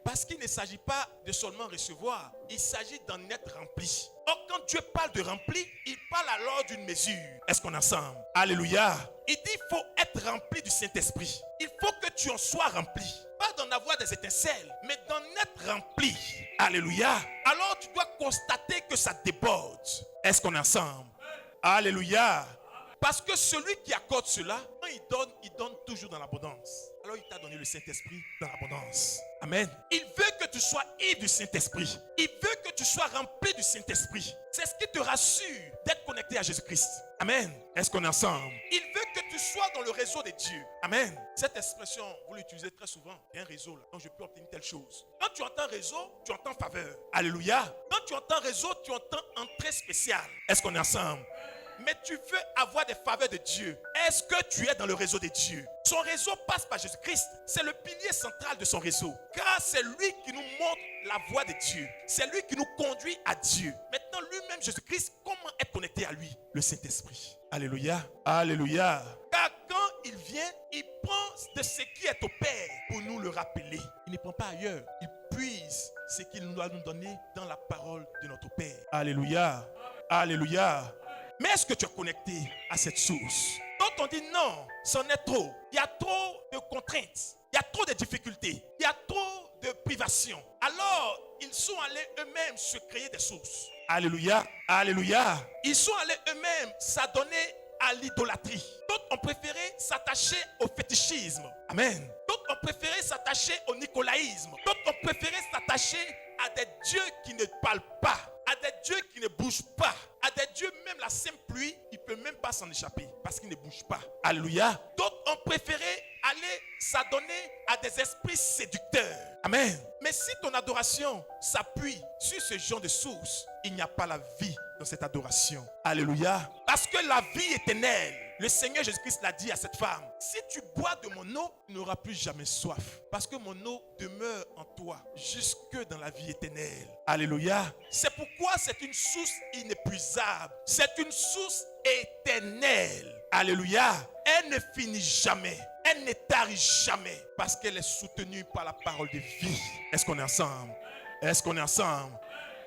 Parce qu'il ne s'agit pas de seulement recevoir, il s'agit d'en être rempli. Or, quand Dieu parle de rempli, il parle alors d'une mesure. Est-ce qu'on est ensemble? Alléluia. Il dit qu'il faut être rempli du Saint-Esprit. Il faut que tu en sois rempli. Pas d'en avoir des étincelles, mais d'en être rempli. Alléluia. Alors, tu dois constater que ça déborde. Est-ce qu'on est ensemble? Alléluia. Parce que celui qui accorde cela, quand il donne toujours dans l'abondance. Alors il t'a donné le Saint-Esprit dans l'abondance. Amen. Il veut que tu sois ivre du Saint-Esprit. Il veut que tu sois rempli du Saint-Esprit. C'est ce qui te rassure d'être connecté à Jésus-Christ. Amen. Est-ce qu'on est ensemble? Il veut que tu sois dans le réseau de Dieu. Amen. Cette expression, vous l'utilisez très souvent. Il y a un réseau là, donc je peux obtenir telle chose. Quand tu entends réseau, tu entends faveur. Alléluia. Quand tu entends réseau, tu entends entrée spéciale. Est-ce qu'on est ensemble? Mais tu veux avoir des faveurs de Dieu. Est-ce que tu es dans le réseau de Dieu? Son réseau passe par Jésus-Christ. C'est le pilier central de son réseau. Car c'est lui qui nous montre la voie de Dieu. C'est lui qui nous conduit à Dieu. Maintenant, lui-même, Jésus-Christ, comment être connecté à lui? Le Saint-Esprit. Alléluia. Alléluia. Car quand il vient, il prend de ce qui est au Père pour nous le rappeler. Il ne prend pas ailleurs. Il puise ce qu'il doit nous donner dans la parole de notre Père. Alléluia. Alléluia. Mais est-ce que tu es connecté à cette source? Quand on dit non, c'en est trop. Il y a trop de contraintes. Il y a trop de difficultés. Il y a trop de privations. Alors, ils sont allés eux-mêmes se créer des sources. Alléluia. Alléluia. Ils sont allés eux-mêmes s'adonner à l'idolâtrie. D'autres ont préféré s'attacher au fétichisme. Amen. D'autres ont préféré s'attacher au nicolaïsme. D'autres ont préféré s'attacher à des dieux qui ne parlent pas, à des dieux qui ne bougent pas, à des dieux, même la simple pluie, ils peut même pas s'en échapper parce qu'il ne bouge pas. Alléluia. D'autres ont préféré aller s'adonner à des esprits séducteurs. Amen. Mais si ton adoration s'appuie sur ce genre de source, il n'y a pas la vie dans cette adoration. Alléluia. Parce que la vie éternelle, le Seigneur Jésus-Christ l'a dit à cette femme, si tu bois de mon eau, tu n'auras plus jamais soif. Parce que mon eau demeure en toi jusque dans la vie éternelle. Alléluia. C'est pourquoi c'est une source inépuisable. C'est une source éternelle. Alléluia. Elle ne finit jamais. Elle ne tarit jamais. Parce qu'elle est soutenue par la parole de vie. Est-ce qu'on est ensemble? Est-ce qu'on est ensemble?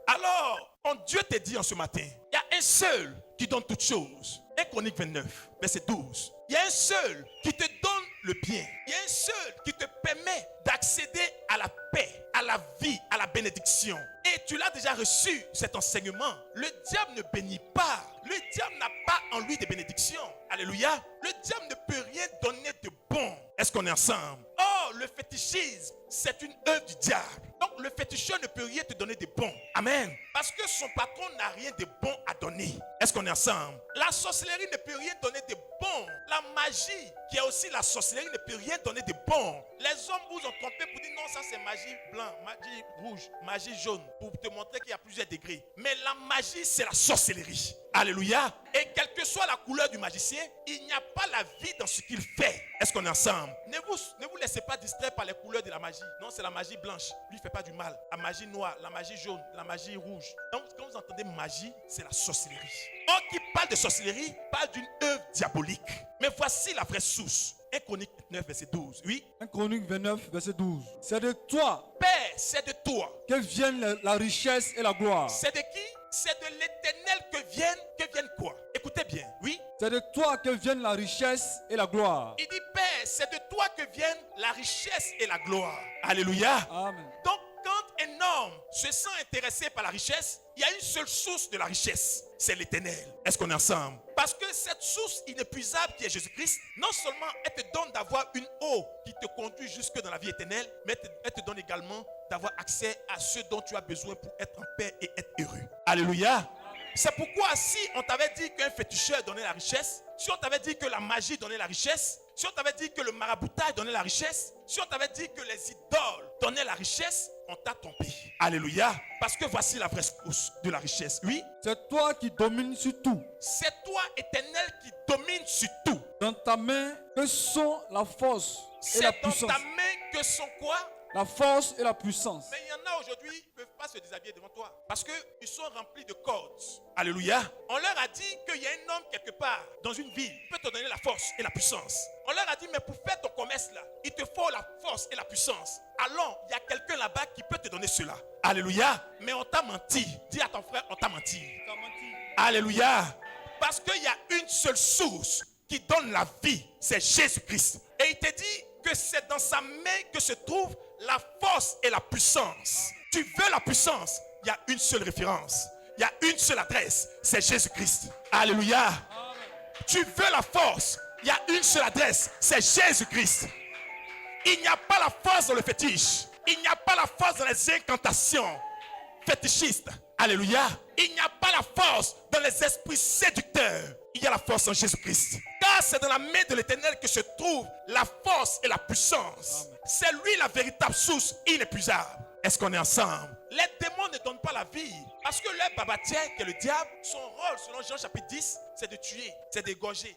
Alors, quand Dieu te dit en ce matin, il y a un seul qui donne toutes choses. 1 Chroniques 29, verset 12. Il y a un seul qui te donne le bien. Il y a un seul qui te permet d'accéder à la paix, à la vie, à la bénédiction. Et tu l'as déjà reçu, cet enseignement. Le diable ne bénit pas. Le diable n'a pas en lui de bénédiction. Alléluia. Le diable ne peut rien donner de bon. Est-ce qu'on est ensemble? Oh, le fétichisme, c'est une œuvre du diable. Donc le féticheur ne peut rien te donner de bon. Amen. Parce que son patron n'a rien de bon à donner. Est-ce qu'on est ensemble? La sorcellerie ne peut rien donner de bon. La magie, qui est aussi la sorcellerie, ne peut rien donner de bon. Les hommes vous ont trompé pour dire non, ça c'est magie blanc, magie rouge, magie jaune, pour te montrer qu'il y a plusieurs degrés. Mais la magie, c'est la sorcellerie. Alléluia. Et quelle que soit la couleur du magicien, il n'y a pas la vie dans ce qu'il fait. Est-ce qu'on est ensemble? Ne vous laissez pas distraire par les couleurs de la magie. Non, c'est la magie blanche. Lui, il ne fait pas du mal. La magie noire, la magie jaune, la magie rouge. Donc, quand vous entendez magie, c'est la sorcellerie. Or, qui parle de sorcellerie, parle d'une œuvre diabolique. Mais voici la vraie source. 1 Chronique 29, verset 12. Oui. 1 Chronique 29, verset 12. C'est de toi, Père, c'est de toi que viennent la richesse et la gloire. C'est de qui? C'est de l'Éternel que viennent quoi? Écoutez bien, oui. C'est de toi que viennent la richesse et la gloire. Il dit, Père, c'est de toi que viennent la richesse et la gloire. Alléluia. Amen. Donc, quand un homme se sent intéressé par la richesse, il y a une seule source de la richesse, c'est l'Éternel. Est-ce qu'on est ensemble? Parce que cette source inépuisable qui est Jésus-Christ, non seulement elle te donne d'avoir une eau qui te conduit jusque dans la vie éternelle, mais elle te donne également d'avoir accès à ce dont tu as besoin pour être en paix et être heureux. Alléluia. C'est pourquoi si on t'avait dit qu'un féticheur donnait la richesse, si on t'avait dit que la magie donnait la richesse, si on t'avait dit que le maraboutage donnait la richesse, si on t'avait dit que les idoles donnaient la richesse, on t'a trompé. Alléluia. Parce que voici la vraie source de la richesse. Oui. C'est toi qui domines sur tout. C'est toi, Éternel, qui domine sur tout. Dans ta main que sont la force et la C'est dans puissance. ta main que sont quoi? La force et la puissance. Mais il y en a aujourd'hui qui ne peuvent pas se déshabiller devant toi. Parce qu'ils sont remplis de cordes. Alléluia. On leur a dit qu'il y a un homme quelque part dans une ville qui peut te donner la force et la puissance. On leur a dit, mais pour faire ton commerce là, il te faut la force et la puissance. Allons, il y a quelqu'un là-bas qui peut te donner cela. Alléluia. Mais on t'a menti. Dis à ton frère, on t'a menti. Alléluia. Parce qu'il y a une seule source qui donne la vie. C'est Jésus-Christ. Et il te dit que c'est dans sa main que se trouve la force et la puissance. Tu veux la puissance? Il y a une seule référence. Il y a une seule adresse. C'est Jésus-Christ. Alléluia. Amen. Tu veux la force? Il y a une seule adresse. C'est Jésus-Christ. Il n'y a pas la force dans le fétiche. Il n'y a pas la force dans les incantations fétichistes. Alléluia. Il n'y a pas la force dans les esprits séducteurs. Il y a la force en Jésus-Christ. Car c'est dans la main de l'Éternel que se trouve la force et la puissance. Amen. C'est lui la véritable source inépuisable. Est-ce qu'on est ensemble? Les démons ne donnent pas la vie. Parce que leur babatière, qui est le diable, son rôle, selon Jean chapitre 10, c'est de tuer, c'est d'égorger.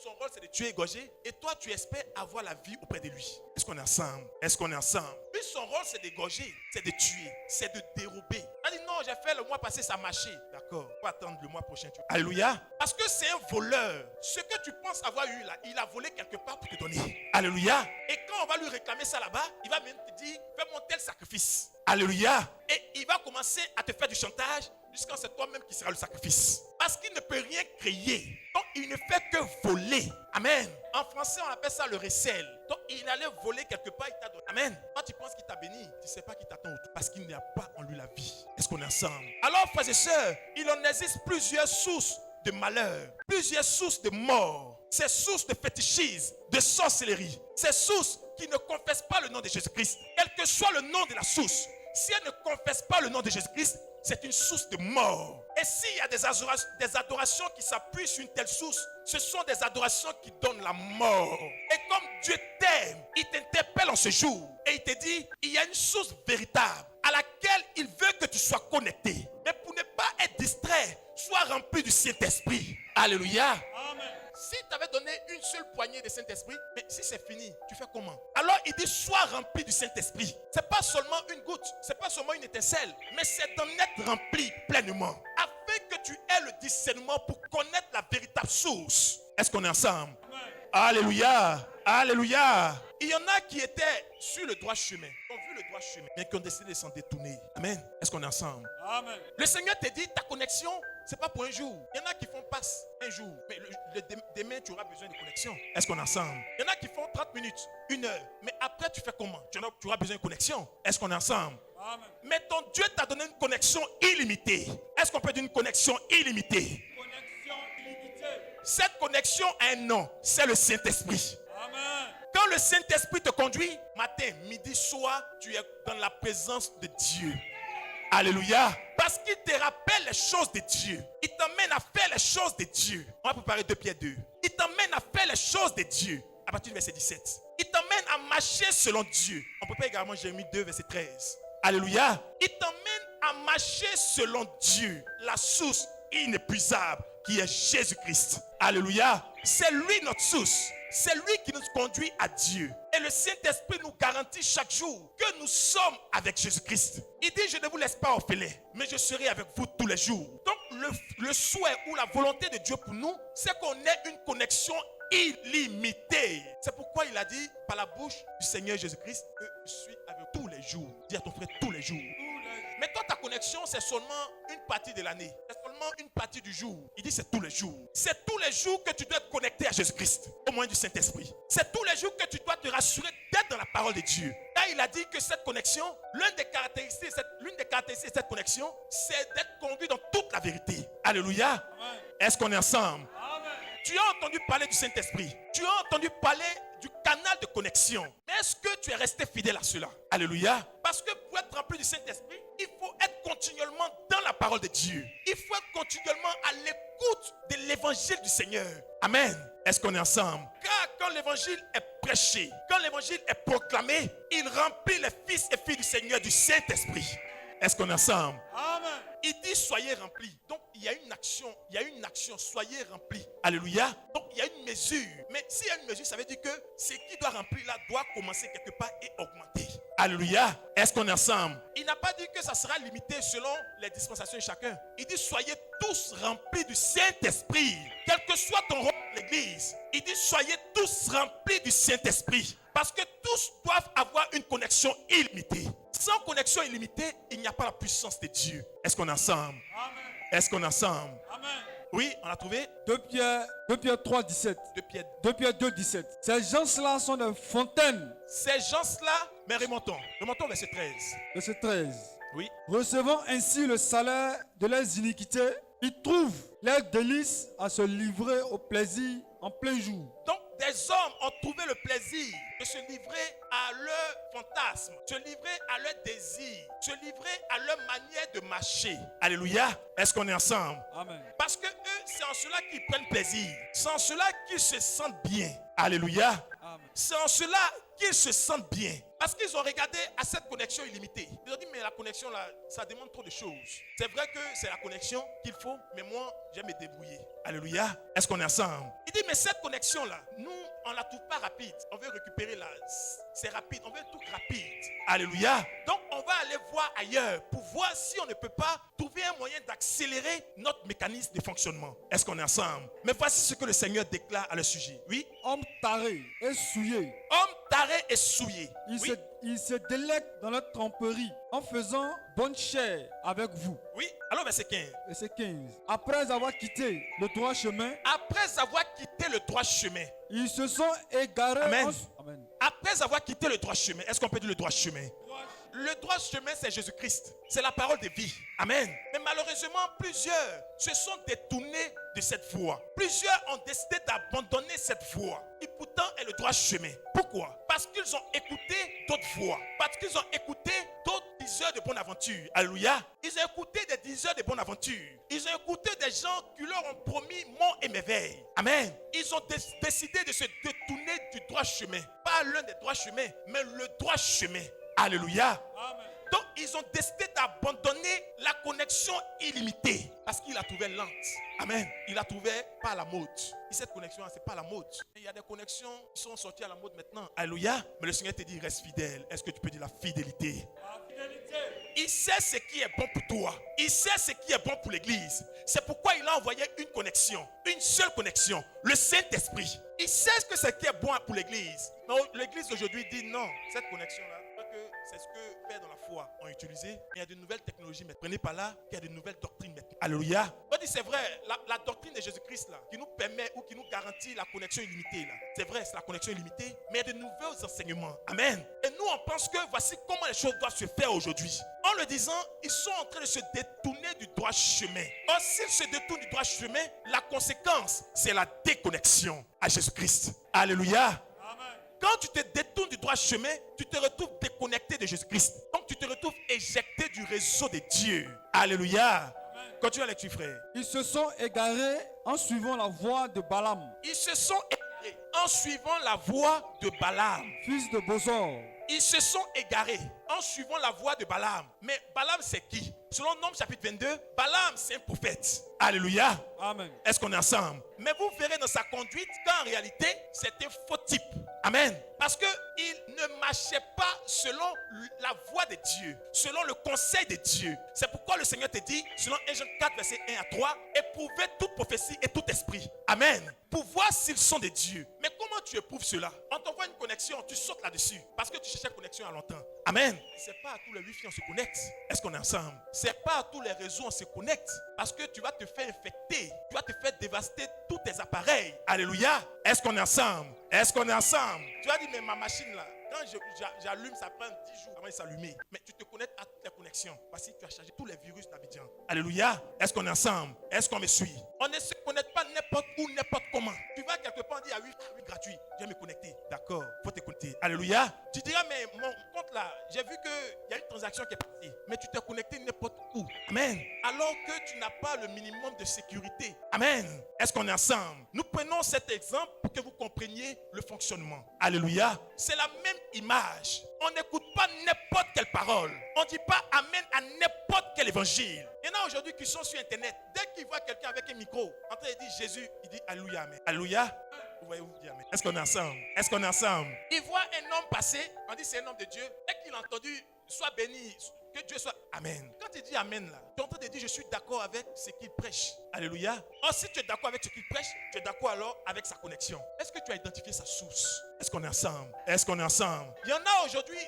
Son rôle, c'est de tuer, égorger. Et toi, tu espères avoir la vie auprès de lui. Est-ce qu'on est ensemble? Est-ce qu'on est ensemble? Lui, son rôle, c'est d'égorger, c'est de tuer, c'est de dérober. Il dit non, j'ai fait le mois passé, ça a marché. D'accord, on va attendre le mois prochain. Alléluia. Parce que c'est un voleur. Ce que tu penses avoir eu là, il a volé quelque part pour te donner. Alléluia. Et quand on va lui réclamer ça là-bas, il va même te dire, fais-moi tel sacrifice. Alléluia. Et il va commencer à te faire du chantage jusqu'à ce que c'est toi-même qui sera le sacrifice. Parce qu'il ne peut rien créer. Donc il ne fait que voler. Amen. En français, on appelle ça le recel. Donc il allait voler quelque part, il t'a donné. Amen. Quand tu penses qu'il t'a béni, tu ne sais pas qu'il t'attend autour. Parce qu'il n'y a pas en lui la vie. Est-ce qu'on est ensemble? Alors, frères et sœurs, il en existe plusieurs sources de malheur, plusieurs sources de mort. Ces sources de fétichisme, de sorcellerie. Ces sources qui ne confessent pas le nom de Jésus-Christ. Quel que soit le nom de la source, si elle ne confesse pas le nom de Jésus-Christ, c'est une source de mort. Et s'il y a des adorations qui s'appuient sur une telle source, ce sont des adorations qui donnent la mort. Et comme Dieu t'aime, il t'interpelle en ce jour. Et il te dit, il y a une source véritable à laquelle il veut que tu sois connecté. Mais pour ne pas être distrait, sois rempli du Saint-Esprit. Alléluia. Amen. Si tu avais donné une seule poignée de Saint-Esprit, mais si c'est fini, tu fais comment? Alors il dit, sois rempli du Saint-Esprit. Ce n'est pas seulement une goutte, ce n'est pas seulement une étincelle, mais c'est d'en être rempli pleinement. Afin que tu aies le discernement pour connaître la véritable source. Est-ce qu'on est ensemble? Amen. Alléluia. Alléluia. Il y en a qui étaient sur le droit chemin, qui ont vu le droit chemin, mais qui ont décidé de s'en détourner. Amen. Est-ce qu'on est ensemble? Amen. Le Seigneur te dit, ta connexion, ce n'est pas pour un jour. Il y en a qui font passe un jour, mais demain, tu auras besoin de connexion. Est-ce qu'on est ensemble? Il y en a qui font 30 minutes, 1 heure, mais après, tu fais comment? Tu auras besoin de connexion. Est-ce qu'on est ensemble? Amen. Mais ton Dieu t'a donné une connexion illimitée. Est-ce qu'on peut dire une connexion illimitée? Connexion illimitée. Cette connexion a un nom, c'est le Saint-Esprit. Amen. Quand le Saint-Esprit te conduit, matin, midi, soir, tu es dans la présence de Dieu. Alléluia. Parce qu'il te rappelle les choses de Dieu. Il t'emmène à faire les choses de Dieu. On va préparer 2 Pierre 2. Il t'emmène à faire les choses de Dieu. À partir du verset 17. Il t'emmène à marcher selon Dieu. On prépare également Jérémie 2, verset 13. Alléluia. Il t'emmène à marcher selon Dieu. La source inépuisable qui est Jésus-Christ. Alléluia. C'est lui notre source. C'est lui qui nous conduit à Dieu. Et le Saint-Esprit nous garantit chaque jour que nous sommes avec Jésus-Christ. Il dit, je ne vous laisse pas orphelins, mais je serai avec vous tous les jours. Donc le souhait ou la volonté de Dieu pour nous, c'est qu'on ait une connexion illimitée. C'est pourquoi il a dit par la bouche du Seigneur Jésus-Christ que je suis avec tous les jours. Dis à ton frère tous les jours. Mais toi, ta connexion, c'est seulement une partie de l'année. C'est seulement une partie du jour. Il dit c'est tous les jours. C'est tous les jours que tu dois être connecté à Jésus-Christ, au moyen du Saint-Esprit. C'est tous les jours que tu dois te rassurer d'être dans la parole de Dieu. Là, il a dit que cette connexion, l'une des caractéristiques de cette connexion, c'est d'être conduit dans toute la vérité. Alléluia. Amen. Est-ce qu'on est ensemble? Amen. Tu as entendu parler du Saint-Esprit. Tu as entendu parler du canal de connexion. Mais est-ce que tu es resté fidèle à cela? Alléluia. Parce que pour être rempli du Saint-Esprit, il faut être continuellement dans la parole de Dieu. Il faut être continuellement à l'écoute de l'évangile du Seigneur. Amen. Est-ce qu'on est ensemble? Car quand l'évangile est prêché, quand l'évangile est proclamé, il remplit les fils et filles du Seigneur du Saint-Esprit. Est-ce qu'on est ensemble? Amen. Il dit soyez remplis. Donc il y a une action, soyez remplis. Alléluia. Donc il y a une mesure. Mais s'il y a une mesure, ça veut dire que ce qui doit remplir là doit commencer quelque part et augmenter. Alléluia. Est-ce qu'on est ensemble? Il n'a pas dit que ça sera limité selon les dispensations de chacun. Il dit soyez tous remplis du Saint-Esprit. Quel que soit ton rôle dans l'église. Il dit soyez tous remplis du Saint-Esprit. Parce que tous doivent avoir une connexion illimitée. Sans connexion illimitée, il n'y a pas la puissance de Dieu. Est-ce qu'on est ensemble? Amen. Est-ce qu'on est ensemble? Amen. Oui, on a trouvé 2 Pierre 3, 17. 2 Pierre 2, 17. Ces gens-là sont des fontaines. Ces gens-là, mais remontons verset 13. Verset 13. Oui. Recevant ainsi le salaire de leurs iniquités, ils trouvent leur délice à se livrer au plaisir en plein jour. Donc, des hommes ont trouvé le plaisir de se livrer à leur fantasme, se livrer à leur désir, se livrer à leur manière de marcher. Alléluia. Est-ce qu'on est ensemble? Amen. Parce que eux, c'est en cela qu'ils prennent plaisir. C'est en cela qu'ils se sentent bien. Alléluia. Amen. C'est en cela qu'ils se sentent bien. Parce qu'ils ont regardé à cette connexion illimitée. Ils ont dit, mais la connexion là, ça demande trop de choses. C'est vrai que c'est la connexion qu'il faut, mais moi, j'aime me débrouiller. Alléluia. Est-ce qu'on est ensemble? Il dit, mais cette connexion là, nous, on ne la trouve pas rapide. On veut récupérer là. C'est rapide. On veut tout rapide. Alléluia. Donc, on va aller voir ailleurs pour voir si on ne peut pas trouver un moyen d'accélérer notre mécanisme de fonctionnement. Est-ce qu'on est ensemble? Mais voici ce que le Seigneur déclare à le sujet. Oui. Homme taré et souillé. Homme taré et souillé. Il se délecte dans la tromperie en faisant bonne chère avec vous. Oui, alors verset 15. Verset 15. Après avoir quitté le droit chemin. Après avoir quitté le droit chemin. Ils se sont égarés. Amen. Amen. Après avoir quitté le droit chemin. Est-ce qu'on peut dire le droit chemin? Le droit chemin, c'est Jésus-Christ. C'est la parole de vie. Amen. Mais malheureusement, plusieurs se sont détournés de cette voie. Plusieurs ont décidé d'abandonner cette voie. Et pourtant, est le droit chemin. Pourquoi? Parce qu'ils ont écouté d'autres voix. Parce qu'ils ont écouté d'autres diseurs de bonne aventure. Alléluia. Ils ont écouté des diseurs de bonne aventure. Ils ont écouté des gens qui leur ont promis mont et merveille. Amen. Ils ont décidé de se détourner du droit chemin. Pas l'un des droits chemins, mais le droit chemin. Alléluia. Amen. Donc, ils ont décidé d'abandonner la connexion illimitée parce qu'il la trouvait lente. Amen. Il la trouvait pas à la mode. Et cette connexion, c'est pas à la mode. Il y a des connexions qui sont sorties à la mode maintenant. Alléluia. Mais le Seigneur te dit, reste fidèle. Est-ce que tu peux dire la fidélité? La fidélité. Il sait ce qui est bon pour toi. Il sait ce qui est bon pour l'église. C'est pourquoi il a envoyé une connexion. Une seule connexion. Le Saint-Esprit. Il sait ce que c'est qui est bon pour l'église. Mais l'église aujourd'hui dit non. Cette connexion-là, c'est ce que pères dans la foi ont utilisé. Mais il y a de nouvelles technologies. Mais prenez par là qu'il y a de nouvelles doctrines maintenant. Alléluia. On dit c'est vrai, la doctrine de Jésus-Christ là, qui nous permet ou qui nous garantit la connexion illimitée là. C'est vrai, c'est la connexion illimitée. Mais il y a de nouveaux enseignements. Amen. Et nous, on pense que voici comment les choses doivent se faire aujourd'hui. En le disant, ils sont en train de se détourner du droit chemin. Or, s'ils se détournent du droit chemin, la conséquence, c'est la déconnexion à Jésus-Christ. Alléluia. Quand tu te détournes du droit chemin, tu te retrouves déconnecté de Jésus-Christ. Donc tu te retrouves éjecté du réseau de Dieu. Alléluia. Continue avec tu frère. Ils se sont égarés en suivant la voie de Balaam, Ils se sont égarés en suivant la voie de Balaam. fils de Bosor. Ils se sont égarés en suivant la voie de Balaam. Mais Balaam c'est qui? Selon Nombres chapitre 22, Balaam c'est un prophète. Alléluia. Amen. Est-ce qu'on est ensemble? Mais vous verrez dans sa conduite qu'en réalité, c'est un faux type. Amen. Parce qu'il ne marchait pas selon la voie de Dieu, selon le conseil de Dieu. C'est pourquoi le Seigneur te dit, selon 1 Jean 4, verset 1 à 3, éprouvez toute prophétie et tout esprit. Amen. Pour voir s'ils sont de Dieu. Mais comment tu éprouves cela? On t'envoie une connexion, tu sautes là-dessus. Parce que tu cherchais connexion à longtemps. Amen. C'est pas à tous les wifi on se connecte. Est-ce qu'on est ensemble? C'est pas à tous les réseaux on se connecte. Parce que tu vas te faire infecter. Tu vas te faire dévaster tous tes appareils. Alléluia. Est-ce qu'on est ensemble? Est-ce qu'on est ensemble? Tu vas dire, mais ma machine là, quand j'allume, ça prend 10 jours avant de s'allumer. Mais tu te connectes à toutes les connexions. Voici, tu as chargé tous les virus d'Abidjan. Alléluia. Est-ce qu'on est ensemble? Est-ce qu'on me suit? On ne se connecte pas n'importe où, n'importe comment. Tu vas quelque part, on dit, ah oui, gratuit. Je vais me connecter. D'accord. Faut te connecter. Alléluia. Tu diras, mais mon compte là, j'ai vu qu'il y a une transaction qui est passée. Mais tu t'es connecté n'importe où. Amen. Alors que tu n'as pas le minimum de sécurité. Amen. Est-ce qu'on est ensemble? Nous prenons cet exemple pour que vous compreniez le fonctionnement. Alléluia. C'est la même image. On n'écoute pas n'importe quelle parole. On ne dit pas amen à n'importe quel évangile. Il y en a aujourd'hui qui sont sur internet. Dès qu'ils voient quelqu'un avec un micro, en train de dire Jésus, il dit alléluia, amen. Alléluia. Vous voyez, vous dire amen. Est-ce qu'on est ensemble? Est-ce qu'on est ensemble? Il voit un homme passer, on dit c'est un homme de Dieu. Dès qu'il a entendu, sois béni, que Dieu soit amen. Quand il dit amen là, tu es en train de dire je suis d'accord avec ce qu'il prêche. Alléluia. Or si tu es d'accord avec ce qu'il prêche, tu es d'accord alors avec sa connexion. Est-ce que tu as identifié sa source? Est-ce qu'on est ensemble? Est-ce qu'on est ensemble? Il y en a aujourd'hui,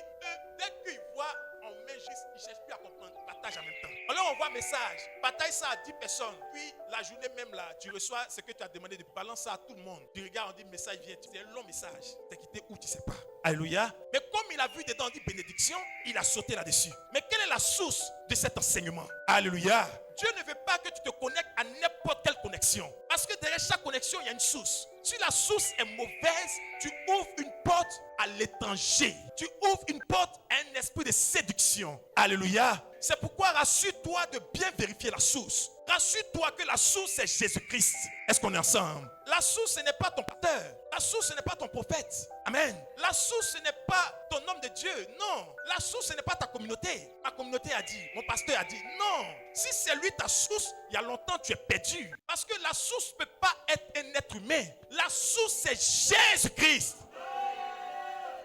dès qu'ils voient, on met juste, ils ne cherchent plus à comprendre, partage en même temps. Alors on voit message, partage ça à 10 personnes. Puis la journée même là, tu reçois ce que tu as demandé, de balancer ça à tout le monde. Tu regardes, on dit message vient, c'est un long message. T'es quitté où tu ne sais pas. Alléluia. Mais comme il a vu dedans, on dit bénédiction, il a sauté là-dessus. Mais quelle est la source de cet enseignement? Alléluia. Dieu ne veut pas que tu te connectes à n'importe quelle connexion. Parce que derrière chaque connexion, il y a une source. Si la source est mauvaise, tu ouvres une porte à l'étranger. Tu ouvres une porte à un esprit de séduction. Alléluia. C'est pourquoi rassure-toi de bien vérifier la source. Rassure-toi que la source c'est Jésus-Christ. Est-ce qu'on est ensemble? La source ce n'est pas ton pasteur. La source ce n'est pas ton prophète. Amen. La source ce n'est pas ton homme de Dieu. Non. La source ce n'est pas ta communauté. Ma communauté a dit, mon pasteur a dit. Non. Si c'est lui ta source, il y a longtemps tu es perdu. Parce que la source ne peut pas être un être humain. La source c'est Jésus-Christ.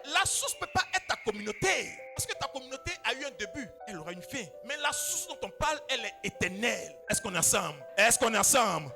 La source ne peut pas être ta communauté. Parce que ta communauté a eu un début, elle aura une fin. Mais la source dont on parle, elle est éternelle. Est-ce qu'on est ensemble? Est-ce qu'on est ensemble?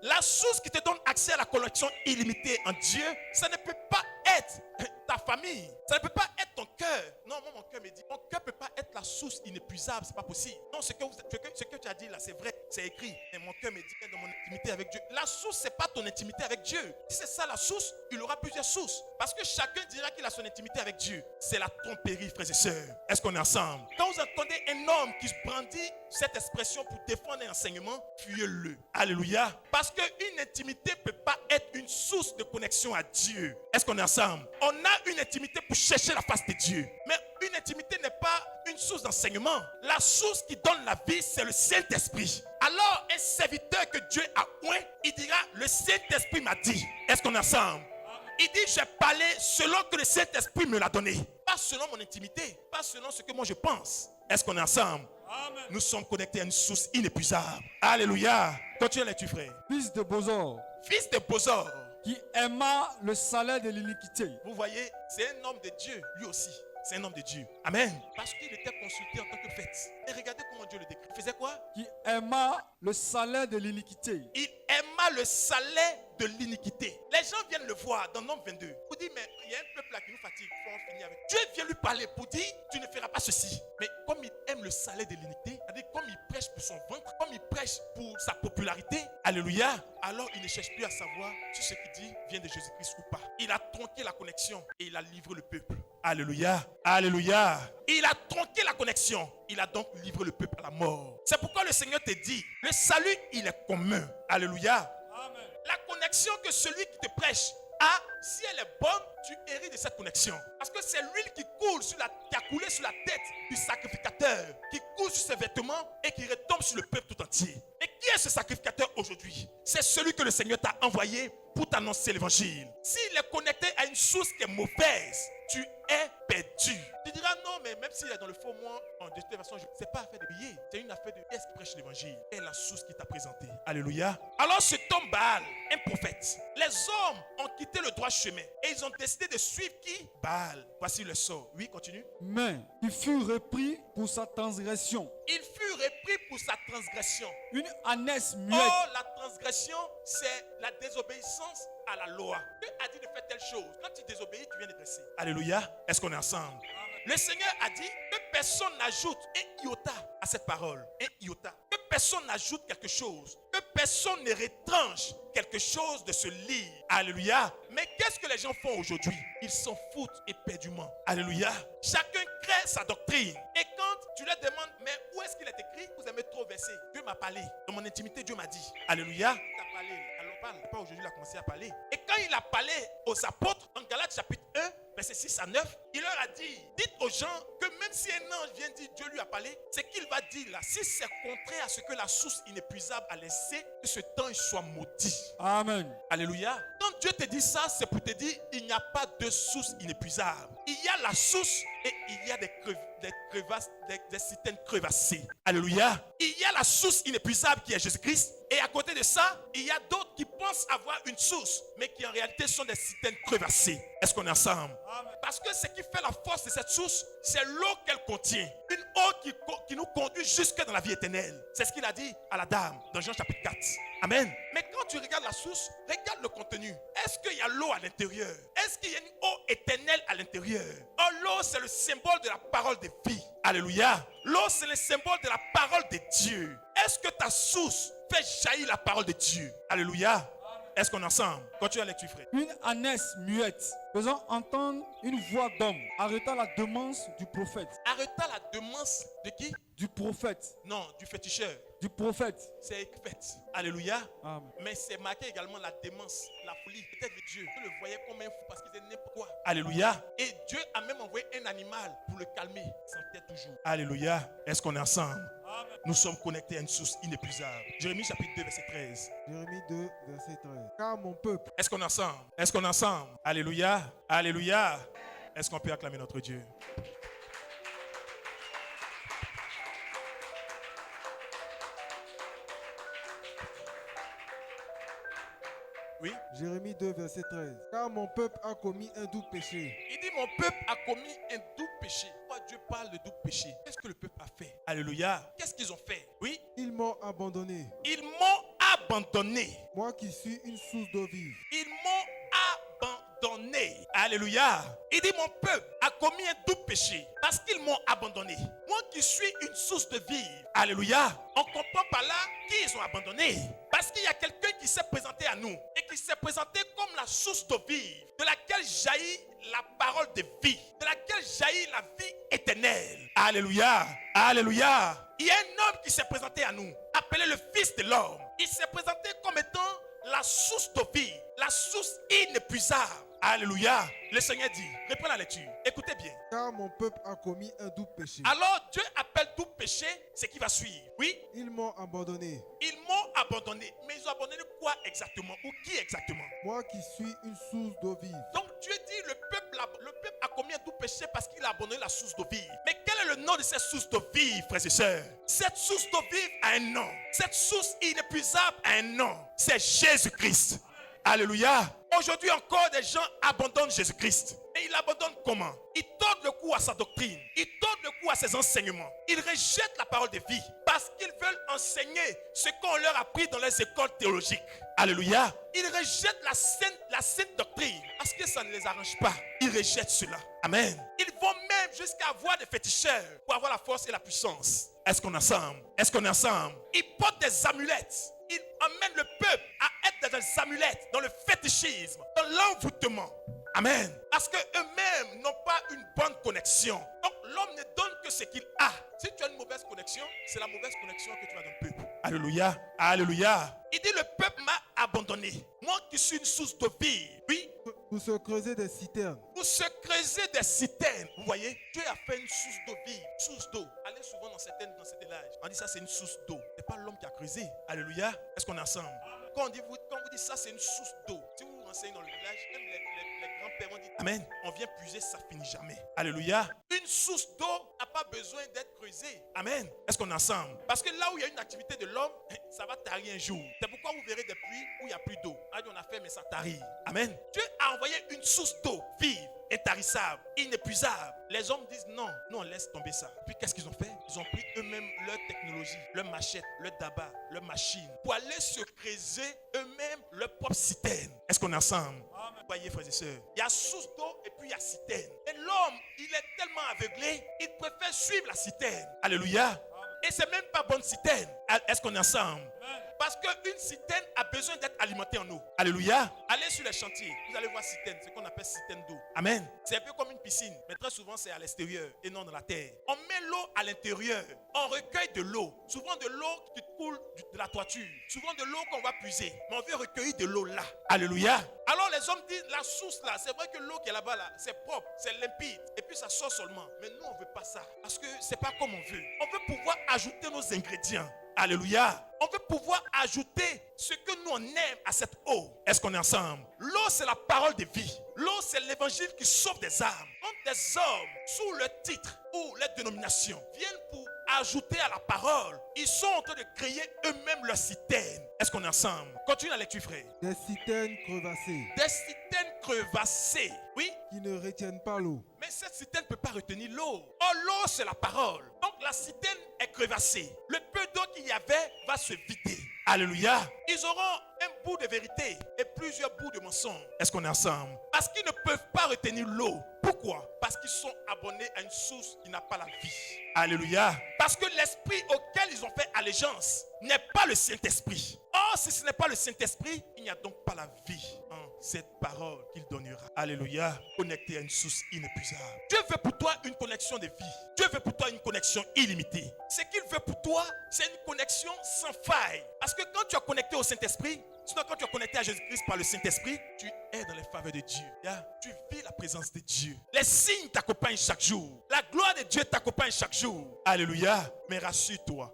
La source qui te donne accès à la connexion illimitée en Dieu, ça ne peut pas être ta famille. Ça ne peut pas être ton cœur. Non, moi, mon cœur me dit, mon cœur ne peut pas être la source inépuisable. C'est pas possible. Non, ce que tu as dit là, c'est vrai, c'est écrit. Mais mon cœur me dit, dans mon intimité avec Dieu. La source, c'est pas ton intimité avec Dieu. Si c'est ça la source, il aura plusieurs sources. Parce que chacun dira qu'il a son intimité avec Dieu. C'est la tromperie, frères et sœurs. Est-ce qu'on est ensemble? Quand vous entendez un homme qui brandit cette expression pour défendre un enseignement, fuyez-le. Alléluia. Parce qu'une intimité ne peut pas être une source de connexion à Dieu. Est-ce qu'on est ensemble? On a une intimité pour chercher la face de Dieu. Mais une intimité n'est pas une source d'enseignement. La source qui donne la vie, c'est le Saint-Esprit. Alors, un serviteur que Dieu a oint, il dira, le Saint-Esprit m'a dit. Est-ce qu'on est ensemble? Il dit, j'ai parlé selon que le Saint-Esprit me l'a donné. Pas selon mon intimité, pas selon ce que moi je pense. Est-ce qu'on est ensemble? Amen. Nous sommes connectés à une source inépuisable. Alléluia. Continue là-dessus, frère. Fils de Bozor, Fils de Bozor, qui aima le salaire de l'iniquité. vous voyez, c'est un homme de Dieu, lui aussi. C'est un homme de Dieu. Amen. Parce qu'il était consulté en tant que fait. Et regardez comment Dieu le décrit. Il faisait quoi? Qui aima le salaire de l'iniquité. Il aima le salaire de l'iniquité. Les gens viennent le voir dans Nombre 22. Pour dire, mais il y a un peuple là qui nous fatigue. Il faut en finir avec. Dieu vient lui parler pour dire, tu ne feras pas ceci. Mais comme il aime le salaire de l'iniquité, c'est-à-dire comme il prêche pour son ventre, comme il prêche pour sa popularité, alléluia, alors il ne cherche plus à savoir si ce qu'il dit vient de Jésus-Christ ou pas. Il a tronqué la connexion et il a livré le peuple. Alléluia, alléluia. Il a tronqué la connexion. Il a donc livré le peuple à la mort. C'est pourquoi le Seigneur te dit, le salut, il est commun. Alléluia. Amen. La connexion que celui qui te prêche a, si elle est bonne, tu hérites de cette connexion. Parce que c'est l'huile qui coule qui a coulé sur la tête du sacrificateur, qui coule sur ses vêtements et qui retombe sur le peuple tout entier. Et qui est ce sacrificateur aujourd'hui? C'est celui que le Seigneur t'a envoyé pour t'annoncer l'évangile. S'il est connecté à une source qui est mauvaise, tu es perdu. Tu diras non, mais même s'il est dans le faux, moi, de toute façon, c'est pas affaire de billets. C'est une affaire de est-ce qui prêche l'évangile. Et la source qui t'a présenté. Alléluia. Alors cet homme Baal, un prophète. Les hommes ont quitté le droit chemin et ils ont décidé de suivre qui? Baal. Voici le sort. Oui, continue. Mais il fut repris pour sa transgression. Il fut repris pour sa transgression. Une ânesse muette. Oh, la transgression, c'est la désobéissance à la loi. Dieu a dit de faire telle chose. Quand tu désobéis, tu viens de dresser. Alléluia. Est-ce qu'on est ensemble? Le Seigneur a dit que personne n'ajoute un iota à cette parole. Un iota. Que personne n'ajoute quelque chose. Que personne ne retranche quelque chose de ce livre. Alléluia. Mais qu'est-ce que les gens font aujourd'hui? Ils s'en foutent éperdument. Alléluia. Chacun crée sa doctrine. Et quand tu leur demandes, mais où est-ce qu'il est écrit? Vous aimez trop verser. Dieu m'a parlé. Dans mon intimité, Dieu m'a dit. Alléluia. Il t'a parlé. Alors parle. Pas aujourd'hui, il a commencé à parler. Et quand il a parlé aux apôtres, en Galates chapitre 1, verset 6 à 9, il leur a dit, dites aux gens que même si un ange vient dire Dieu lui a parlé, ce qu'il va dire là, si c'est contraire à ce que la source inépuisable a laissé, que ce temps il soit maudit. Amen. Alléluia. Quand Dieu te dit ça, c'est pour te dire, il n'y a pas de source inépuisable. Il y a la source et il y a des crevasses, des citernes crevassées. Alléluia. Il y a la source inépuisable qui est Jésus-Christ. Et à côté de ça, il y a d'autres qui pensent avoir une source, mais qui en réalité sont des citernes crevassées. Est-ce qu'on est ensemble? Amen. Parce que ce qui fait la force de cette source, c'est l'eau qu'elle contient. Une eau qui nous conduit jusque dans la vie éternelle. C'est ce qu'il a dit à la dame dans Jean chapitre 4. Amen. Mais quand tu regardes la source, regarde le contenu. Est-ce qu'il y a l'eau à l'intérieur? Est-ce qu'il y a une eau éternelle à l'intérieur? Oh, l'eau, c'est le symbole de la parole de vie. Alléluia. L'eau, c'est le symbole de la parole de Dieu. Est-ce que ta source fait jaillir la parole de Dieu? Alléluia. Est-ce qu'on est ensemble? Continue à lecture, frère. Une ânesse muette, faisant entendre une voix d'homme, arrêta la démence du prophète. Arrêta la démence de qui? Du prophète. Non, du féticheur. Du prophète. C'est fait. Alléluia. Amen. Mais c'est marqué également la démence, la folie. Peut-être que Dieu le voyait comme un fou parce qu'il était n'importe quoi. Alléluia. Et Dieu a même envoyé un animal pour le calmer. Il sentait toujours. Alléluia. Est-ce qu'on est ensemble? Amen. Nous sommes connectés à une source inépuisable. Jérémie chapitre 2, verset 13. Jérémie 2, verset 13. Car mon peuple. Est-ce qu'on est ensemble? Est-ce qu'on est ensemble? Alléluia. Alléluia. Est-ce qu'on peut acclamer notre Dieu? Oui. Jérémie 2, verset 13. Car mon peuple a commis un doux péché. Il dit mon peuple a commis un doux péché. Pourquoi Dieu parle de doux péché? Qu'est-ce que le peuple a fait? Alléluia. Qu'est-ce qu'ils ont fait? Oui. Ils m'ont abandonné. Ils m'ont abandonné. Moi qui suis une source d'eau vive. Ils m'ont abandonné. Alléluia. Il dit mon peuple a commis un doux péché parce qu'ils m'ont abandonné. Moi qui suis une source de vie. Alléluia. On comprend par là qui ils ont abandonné. Parce qu'il y a quelqu'un qui s'est présenté à nous et qui s'est présenté comme la source d'eau vive, de laquelle jaillit la parole de vie, de laquelle jaillit la vie éternelle. Alléluia. Alléluia. Il y a un homme qui s'est présenté à nous, appelé le Fils de l'homme. Il s'est présenté comme étant la source d'eau vive, la source inépuisable. Alléluia. Le Seigneur dit, reprends la lecture. Écoutez bien. Car mon peuple a commis un doux péché. Alors Dieu appelle tout péché ce qui va suivre. Oui, Ils m'ont abandonné. ils m'ont abandonné. Mais ils ont abandonné quoi exactement? Ou qui exactement? Moi qui suis une source d'eau vive. Donc Dieu dit le peuple a commis un tout péché parce qu'il a abandonné la source d'eau vive. Mais quel est le nom de cette source d'eau vive, frères et sœurs? Cette source d'eau vive a un nom. Cette source inépuisable a un nom. C'est Jésus-Christ. Alléluia. Aujourd'hui encore, des gens abandonnent Jésus-Christ. Et ils l'abandonnent comment? Ils tordent le cou à sa doctrine. Ils tordent le cou à ses enseignements. Ils rejettent la parole de vie parce qu'ils veulent enseigner ce qu'on leur a appris dans les écoles théologiques. Alléluia. Ils rejettent la sainte doctrine parce que ça ne les arrange pas. Ils rejettent cela. Amen. Ils vont même jusqu'à avoir des féticheurs pour avoir la force et la puissance. Est-ce qu'on est ensemble? Est-ce qu'on est ensemble? Ils portent des amulettes. Ils amènent le peuple à être dans des amulettes, dans le fétichisme, dans l'envoûtement. Amen. Parce qu'eux-mêmes n'ont pas une bonne connexion. Donc l'homme ne donne que ce qu'il a. Si tu as une mauvaise connexion, c'est la mauvaise connexion que tu as dans le peuple. Alléluia. Alléluia. Il dit le peuple m'a abandonné. Moi qui suis une source de vie. Oui. Pour se creuser des citernes. Pour se creuser des citernes. Vous voyez, Dieu a fait une source d'eau vive. Source d'eau. Allez souvent dans certains villages. On dit ça c'est une source d'eau. Ce n'est pas l'homme qui a creusé. Alléluia. Est-ce qu'on est ensemble? Quand vous dites ça c'est une source d'eau. Si vous vous renseignez dans le village, même les grands-pères vont dire amen. On vient puiser, ça finit jamais. Alléluia. Une source d'eau n'a pas besoin d'être creusée. Amen. Est-ce qu'on est ensemble? Parce que là où il y a une activité de l'homme, ça va tarir un jour. C'est pourquoi vous verrez des pluies où il n'y a plus d'eau. Ah, on a fait, mais ça tarit. Amen. Dieu a envoyé une source d'eau vive, intarissable, inépuisable. Les hommes disent non, nous on laisse tomber ça. Puis qu'est-ce qu'ils ont fait? Ils ont pris eux-mêmes leur technologie, leur machette, leur tabac, leur machine pour aller se creuser eux-mêmes leur propre citerne. Est-ce qu'on est ensemble? Vous voyez, frères et sœurs, il y a source d'eau et puis il y a citerne. Et l'homme, il est tellement aveuglé, il préfère suivre la citerne. Alléluia. Et c'est même pas bonne citerne. Est-ce qu'on est ensemble? Parce qu'une citerne a besoin d'être alimentée en eau. Alléluia. Allez sur les chantiers, vous allez voir citerne, ce qu'on appelle citerne d'eau. Amen. C'est un peu comme une piscine, mais très souvent c'est à l'extérieur et non dans la terre. On met l'eau à l'intérieur, on recueille de l'eau. Souvent de l'eau qui coule de la toiture. Souvent de l'eau qu'on va puiser. Mais on veut recueillir de l'eau là. Alléluia. Alors les hommes disent, la source là, c'est vrai que l'eau qui est là-bas là, c'est propre, c'est limpide. Et puis ça sort seulement. Mais nous on ne veut pas ça. Parce que c'est pas comme on veut. On veut pouvoir ajouter nos ingrédients. Alléluia. On veut pouvoir ajouter ce que nous on aime à cette eau. Est-ce qu'on est ensemble? L'eau c'est la parole de vie. L'eau c'est l'évangile qui sauve des âmes. Quand des hommes, sous le titre ou les dénominations, viennent pour ajouter à la parole, ils sont en train de créer eux-mêmes leur citerne. Est-ce qu'on est ensemble? Continue la lecture, frère. Des citernes crevassées. Des citernes crevassées. Oui. Qui ne retiennent pas l'eau. Mais cette citerne ne peut pas retenir l'eau. Or, l'eau, c'est la parole. Donc, la citerne est crevassée. Le peu d'eau qu'il y avait va se vider. Alléluia. Ils auront un bout de vérité et plusieurs bouts de mensonges. Est-ce qu'on est ensemble? Parce qu'ils ne peuvent pas retenir l'eau. Pourquoi? Parce qu'ils sont abonnés à une source qui n'a pas la vie. Alléluia. Parce que l'esprit auquel ils ont fait allégeance n'est pas le Saint-Esprit. Or, si ce n'est pas le Saint-Esprit, il n'y a donc pas la vie en cette parole qu'il donnera. Alléluia. Connecté à une source inépuisable. Dieu veut pour toi une connexion de vie. Dieu veut pour toi une connexion illimitée. Ce qu'il veut pour toi, c'est une connexion sans faille. Parce que quand tu es connecté au Saint-Esprit, sinon quand tu es connecté à Jésus-Christ par le Saint-Esprit, tu es dans les faveurs de Dieu. Tu vis la présence de Dieu. Les signes t'accompagnent chaque jour. La gloire de Dieu t'accompagne chaque jour. Alléluia. Mais rassure-toi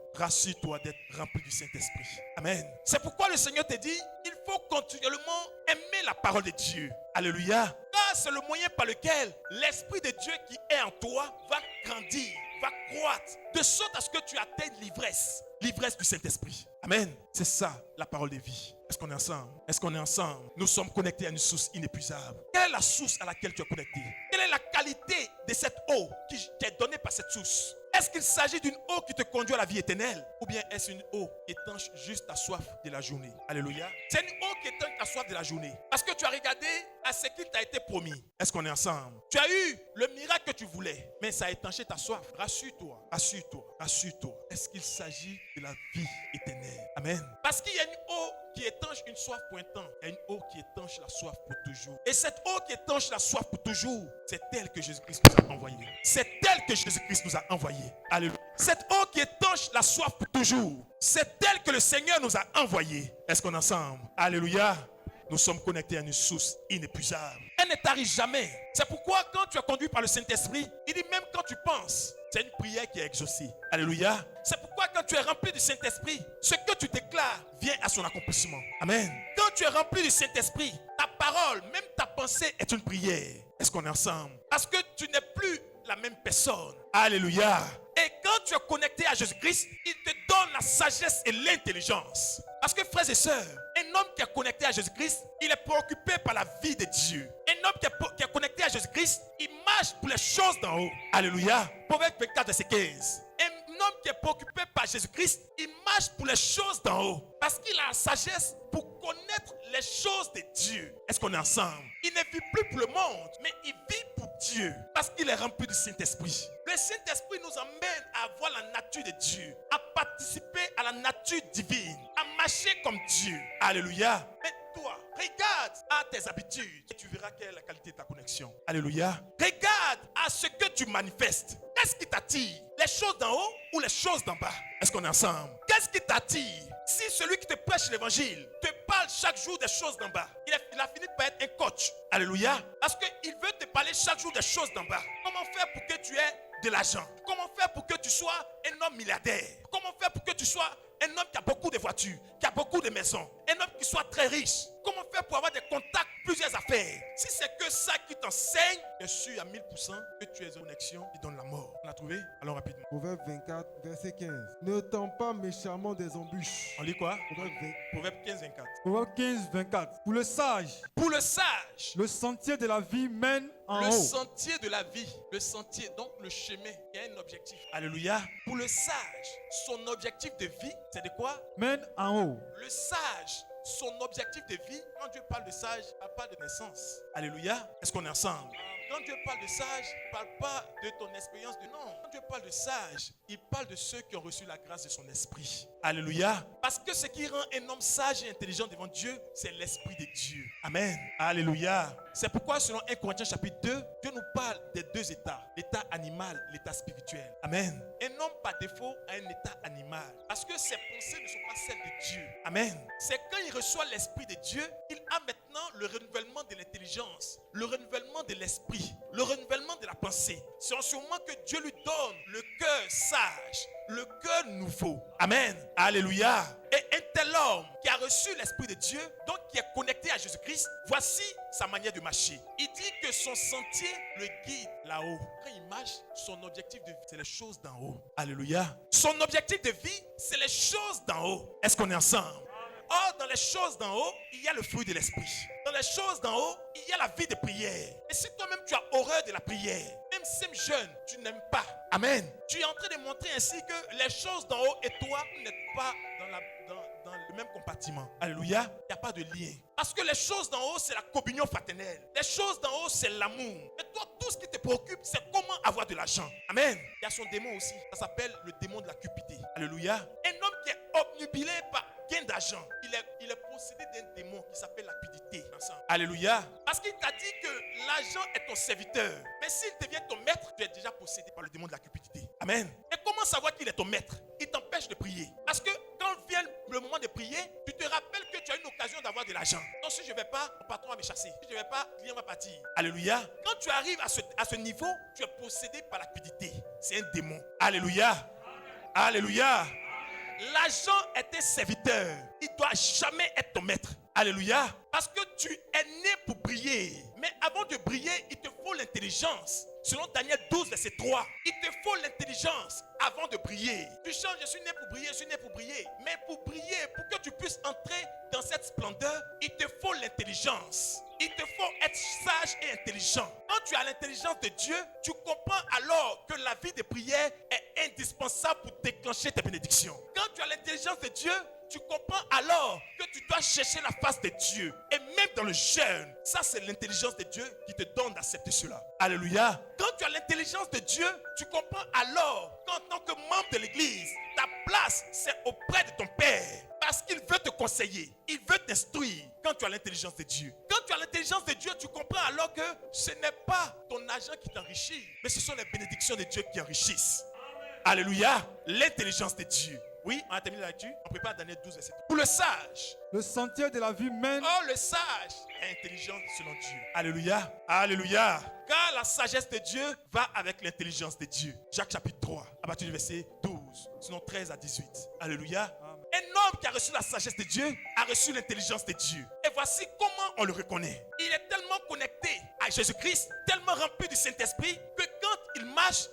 d'être rempli du Saint-Esprit. Amen. C'est pourquoi le Seigneur te dit, il faut continuellement aimer la parole de Dieu. Alléluia. Car c'est le moyen par lequel l'Esprit de Dieu qui est en toi va grandir, va croître, de sorte à ce que tu atteignes l'ivresse du Saint-Esprit. Amen. C'est ça la parole de vie. Est-ce qu'on est ensemble? Est-ce qu'on est ensemble? Nous sommes connectés à une source inépuisable. Quelle est la source à laquelle tu es connecté? Quelle est la qualité de cette eau qui est donnée par cette source? Est-ce qu'il s'agit d'une eau qui te conduit à la vie éternelle? Ou bien est-ce une eau qui étanche juste ta soif de la journée? Alléluia. C'est une eau qui étanche ta soif de la journée. Parce que tu as regardé à ce qu'il t'a été promis. Est-ce qu'on est ensemble? Tu as eu le miracle que tu voulais, mais ça a étanché ta soif. Rassure-toi, rassure-toi, rassure-toi. Est-ce qu'il s'agit de la vie éternelle? Amen. Parce qu'il y a une eau qui étanche une soif pour un temps. Il y a une eau qui étanche la soif pour toujours. Et cette eau qui étanche la soif pour toujours, c'est elle que Jésus-Christ nous a envoyée. C'est elle que Jésus-Christ nous a envoyée. Alléluia. Cette eau qui étanche la soif pour toujours, c'est elle que le Seigneur nous a envoyée. Est-ce qu'on est ensemble? Alléluia. Nous sommes connectés à une source inépuisable. Un ne t'arrive jamais. C'est pourquoi quand tu es conduit par le Saint-Esprit, il dit même quand tu penses, c'est une prière qui est exaucée. Alléluia. C'est pourquoi quand tu es rempli du Saint-Esprit, ce que tu déclares vient à son accomplissement. Amen. Quand tu es rempli du Saint-Esprit, ta parole, même ta pensée est une prière. Est-ce qu'on est ensemble? Parce que tu n'es plus la même personne. Alléluia. Et quand tu es connecté à Jésus-Christ, il te donne la sagesse et l'intelligence. Parce que frères et sœurs, un homme qui est connecté à Jésus-Christ, il est préoccupé par la vie de Dieu. Un homme qui est connecté à Jésus-Christ, il marche pour les choses d'en haut. Alléluia. Proverbe 24, verset 15. Un homme qui est préoccupé par Jésus-Christ, il marche pour les choses d'en haut. Parce qu'il a la sagesse pour connaître les choses de Dieu. Est-ce qu'on est ensemble? Il ne vit plus pour le monde, mais il vit pour Dieu. Parce qu'il est rempli du Saint-Esprit. Le Saint-Esprit nous emmène à avoir la nature de Dieu, à participer à la nature divine, à marcher comme Dieu. Alléluia. Mais toi, regarde à tes habitudes et tu verras quelle est la qualité de ta connexion. Alléluia. Regarde à ce que tu manifestes. Qu'est-ce qui t'attire? Les choses d'en haut ou les choses d'en bas? Est-ce qu'on est ensemble? Qu'est-ce qui t'attire? Si celui qui te prêche l'évangile te parle chaque jour des choses d'en bas, il a fini par être un coach. Alléluia. Parce qu'il veut te parler chaque jour des choses d'en bas. Comment faire pour que tu aies de l'argent? Comment faire pour que tu sois un homme milliardaire? Comment faire pour que tu sois un homme qui a beaucoup de voitures, qui a beaucoup de maisons, un homme qui soit très riche? Comment faire pour avoir des contacts, plusieurs affaires? Si c'est que ça qui t'enseigne, je suis à 1000% que tu es en connexion qui donne la mort. On l'a trouvé? Allons rapidement. Proverbe 24, verset 15. Ne tends pas méchamment des embûches. On lit quoi? Proverbe 20. Proverbe 15, 24. Proverbe 15, 24. Pour le sage, Pour le sage, le sentier de la vie mène en le haut. sentier de la vie, le sentier, donc le chemin, il y a un objectif. Alléluia. Pour le sage, son objectif de vie, c'est de quoi? Mène en haut. Le sage, son objectif de vie, quand Dieu parle de sage, il ne parle pas de naissance. Alléluia. Est-ce qu'on est ensemble? Quand Dieu parle de sage, il ne parle pas de ton expérience de non. Quand Dieu parle de sage, il parle de ceux qui ont reçu la grâce de son esprit. Alléluia. Parce que ce qui rend un homme sage et intelligent devant Dieu, c'est l'esprit de Dieu. Amen. Alléluia. C'est pourquoi selon 1 Corinthiens chapitre 2, Dieu nous parle des deux états. L'état animal, l'état spirituel. Amen. Un homme par défaut a un état animal. Parce que ses pensées ne sont pas celles de Dieu. Amen. C'est quand il reçoit l'esprit de Dieu, il a maintenant le renouvellement de l'intelligence, le renouvellement de l'esprit, le renouvellement de la pensée. C'est en ce moment que Dieu lui donne le cœur sage, le cœur nouveau. Amen. Alléluia. Et un tel homme qui a reçu l'esprit de Dieu, donc qui est connecté à Jésus-Christ, voici sa manière de marcher. Il dit que son sentier le guide là-haut. Quand il marche, son objectif de vie, c'est les choses d'en haut. Alléluia. Son objectif de vie, c'est les choses d'en haut. Est-ce qu'on est ensemble? Or, dans les choses d'en haut, il y a le fruit de l'esprit. Dans les choses d'en haut, il y a la vie de prière. Et si toi-même tu as horreur de la prière, même si jeune, tu n'aimes pas. Amen. Tu es en train de montrer ainsi que les choses d'en haut et toi, vous n'êtes pas dans le même compartiment. Alléluia. Il n'y a pas de lien. Parce que les choses d'en haut, c'est la communion fraternelle. Les choses d'en haut, c'est l'amour. Et toi, tout ce qui te préoccupe, c'est comment avoir de l'argent. Amen. Il y a son démon aussi. Ça s'appelle le démon de la cupidité. Alléluia. Un homme qui est obnubilé par gain d'argent, il est possédé d'un démon qui s'appelle la cupidité. Alléluia. Parce qu'il t'a dit que l'argent est ton serviteur. Mais s'il devient ton maître, tu es déjà possédé par le démon de la cupidité. Amen. Et comment savoir qu'il est ton maître? Il t'empêche de prier. Parce que quand vient le moment de prier, tu te rappelles que tu as une occasion d'avoir de l'argent. Donc si je ne vais pas, mon patron va me chasser. Si je ne vais pas, le client va partir. Alléluia. Quand tu arrives à ce niveau, tu es possédé par la cupidité. C'est un démon. Alléluia. Alléluia. L'argent est un serviteur. Il ne doit jamais être ton maître. Alléluia. Parce que tu es né pour briller. Mais avant de briller, il te faut l'intelligence. Selon Daniel 12, verset 3, il te faut l'intelligence avant de briller. Tu chantes, je suis né pour briller, je suis né pour briller. Mais pour briller, pour que tu puisses entrer dans cette splendeur, il te faut l'intelligence. Il te faut être sage et intelligent. Quand tu as l'intelligence de Dieu, tu comprends alors que la vie de prière est indispensable pour déclencher tes bénédictions. Quand tu as l'intelligence de Dieu, tu comprends alors que tu dois chercher la face de Dieu. Et même dans le jeûne, ça c'est l'intelligence de Dieu qui te donne d'accepter cela. Alléluia. Quand tu as l'intelligence de Dieu, tu comprends alors qu'en tant que membre de l'église, ta place c'est auprès de ton Père. Parce qu'il veut te conseiller, il veut t'instruire quand tu as l'intelligence de Dieu. Quand tu as l'intelligence de Dieu, tu comprends alors que ce n'est pas ton argent qui t'enrichit, mais ce sont les bénédictions de Dieu qui enrichissent. Alléluia. L'intelligence de Dieu. Oui, on a terminé la lecture. On prépare Daniel 12, verset 3. Pour le sage. Le sentier de la vie mène. Oh, le sage est intelligent selon Dieu. Alléluia. Alléluia. Car la sagesse de Dieu va avec l'intelligence de Dieu. Jacques chapitre 3, à partir du verset 12, sinon 13 à 18. Alléluia. Un homme qui a reçu la sagesse de Dieu a reçu l'intelligence de Dieu. Et voici comment on le reconnaît. Il est tellement connecté à Jésus-Christ, tellement rempli du Saint-Esprit, que quand il marche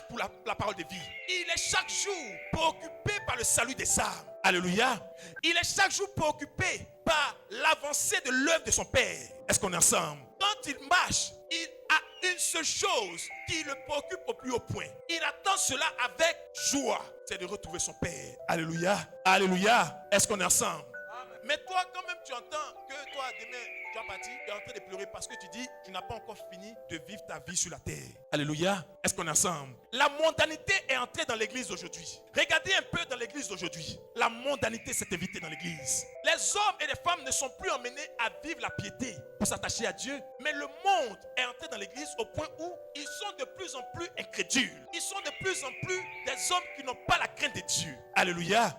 pour la parole de vie. Il est chaque jour préoccupé par le salut des âmes. Alléluia. Il est chaque jour préoccupé par l'avancée de l'œuvre de son Père. Est-ce qu'on est ensemble? Quand il marche, il a une seule chose qui le préoccupe au plus haut point. Il attend cela avec joie. C'est de retrouver son Père. Alléluia. Alléluia. Est-ce qu'on est ensemble? Mais toi, quand même, tu entends que toi, demain, tu vas partir, tu es en train de pleurer parce que tu dis, tu n'as pas encore fini de vivre ta vie sur la terre. Alléluia. Est-ce qu'on est ensemble? La mondanité est entrée dans l'église aujourd'hui. Regardez un peu dans l'église d'aujourd'hui. La mondanité s'est invitée dans l'église. Les hommes et les femmes ne sont plus emmenés à vivre la piété pour s'attacher à Dieu. Mais le monde est entré dans l'église au point où ils sont de plus en plus incrédules. Ils sont de plus en plus des hommes qui n'ont pas la crainte de Dieu. Alléluia.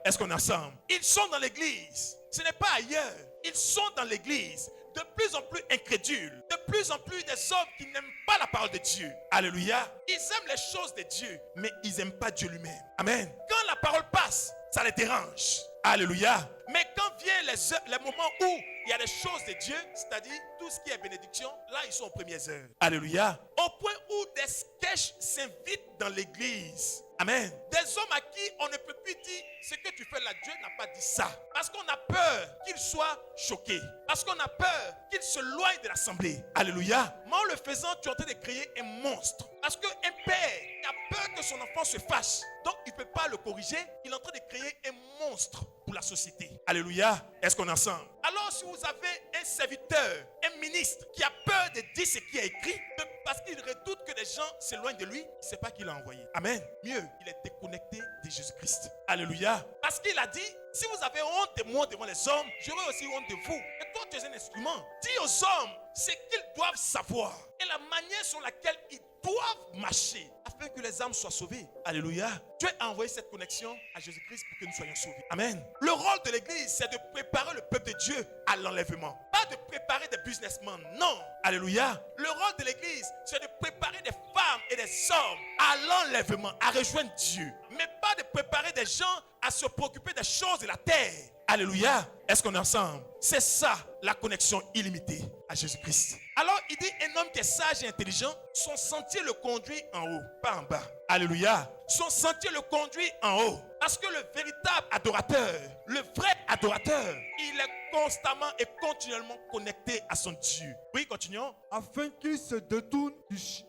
Est-ce qu'on est ensemble? Ils sont dans l'église. Ce n'est pas ailleurs. Ils sont dans l'église. De plus en plus incrédules. De plus en plus des hommes qui n'aiment pas la parole de Dieu. Alléluia. Ils aiment les choses de Dieu, mais ils n'aiment pas Dieu lui-même. Amen. Quand la parole passe, ça les dérange. Alléluia. Mais quand viennent les moments où il y a des choses de Dieu, c'est-à-dire tout ce qui est bénédiction, là ils sont aux premières heures. Alléluia. Au point où des sketchs s'invitent dans l'église. Amen. Des hommes à qui on ne peut plus dire ce que tu fais là, Dieu n'a pas dit ça. Parce qu'on a peur qu'ils soient choqués. Parce qu'on a peur qu'ils se loignent de l'assemblée. Alléluia. Mais en le faisant, tu es en train de créer un monstre. Parce qu'un père qui a peur que son enfant se fâche, donc il ne peut pas le corriger, il est en train de créer un monstre pour la société. Alléluia. Est-ce qu'on est ensemble? Alors si vous avez un serviteur, un ministre qui a peur de dire ce qui est écrit, parce qu'il redoute que des gens s'éloignent de lui, il ne sait pas qui l'a envoyé. Amen. Mieux, il est déconnecté de Jésus-Christ. Alléluia. Parce qu'il a dit, si vous avez honte de moi devant les hommes, j'aurai aussi honte de vous. Et toi, tu es un instrument. Dis aux hommes ce qu'ils doivent savoir et la manière sur laquelle ils doivent marcher afin que les âmes soient sauvées. Alléluia. Dieu a envoyé cette connexion à Jésus-Christ pour que nous soyons sauvés. Amen. Le rôle de l'église, c'est de préparer le peuple de Dieu à l'enlèvement. Pas de préparer des businessmen, non. Alléluia. Le rôle de l'église, c'est de préparer des femmes et des hommes à l'enlèvement, à rejoindre Dieu. Mais pas de préparer des gens à se préoccuper des choses de la terre. Alléluia. Est-ce qu'on est ensemble? C'est ça la connexion illimitée à Jésus-Christ. Alors il dit, un homme qui est sage et intelligent, son sentier le conduit en haut, pas en bas. Alléluia. Son sentier le conduit en haut. Parce que le véritable adorateur, le vrai adorateur, il est constamment et continuellement connecté à son Dieu. Oui, continuons. Afin qu'il se détourne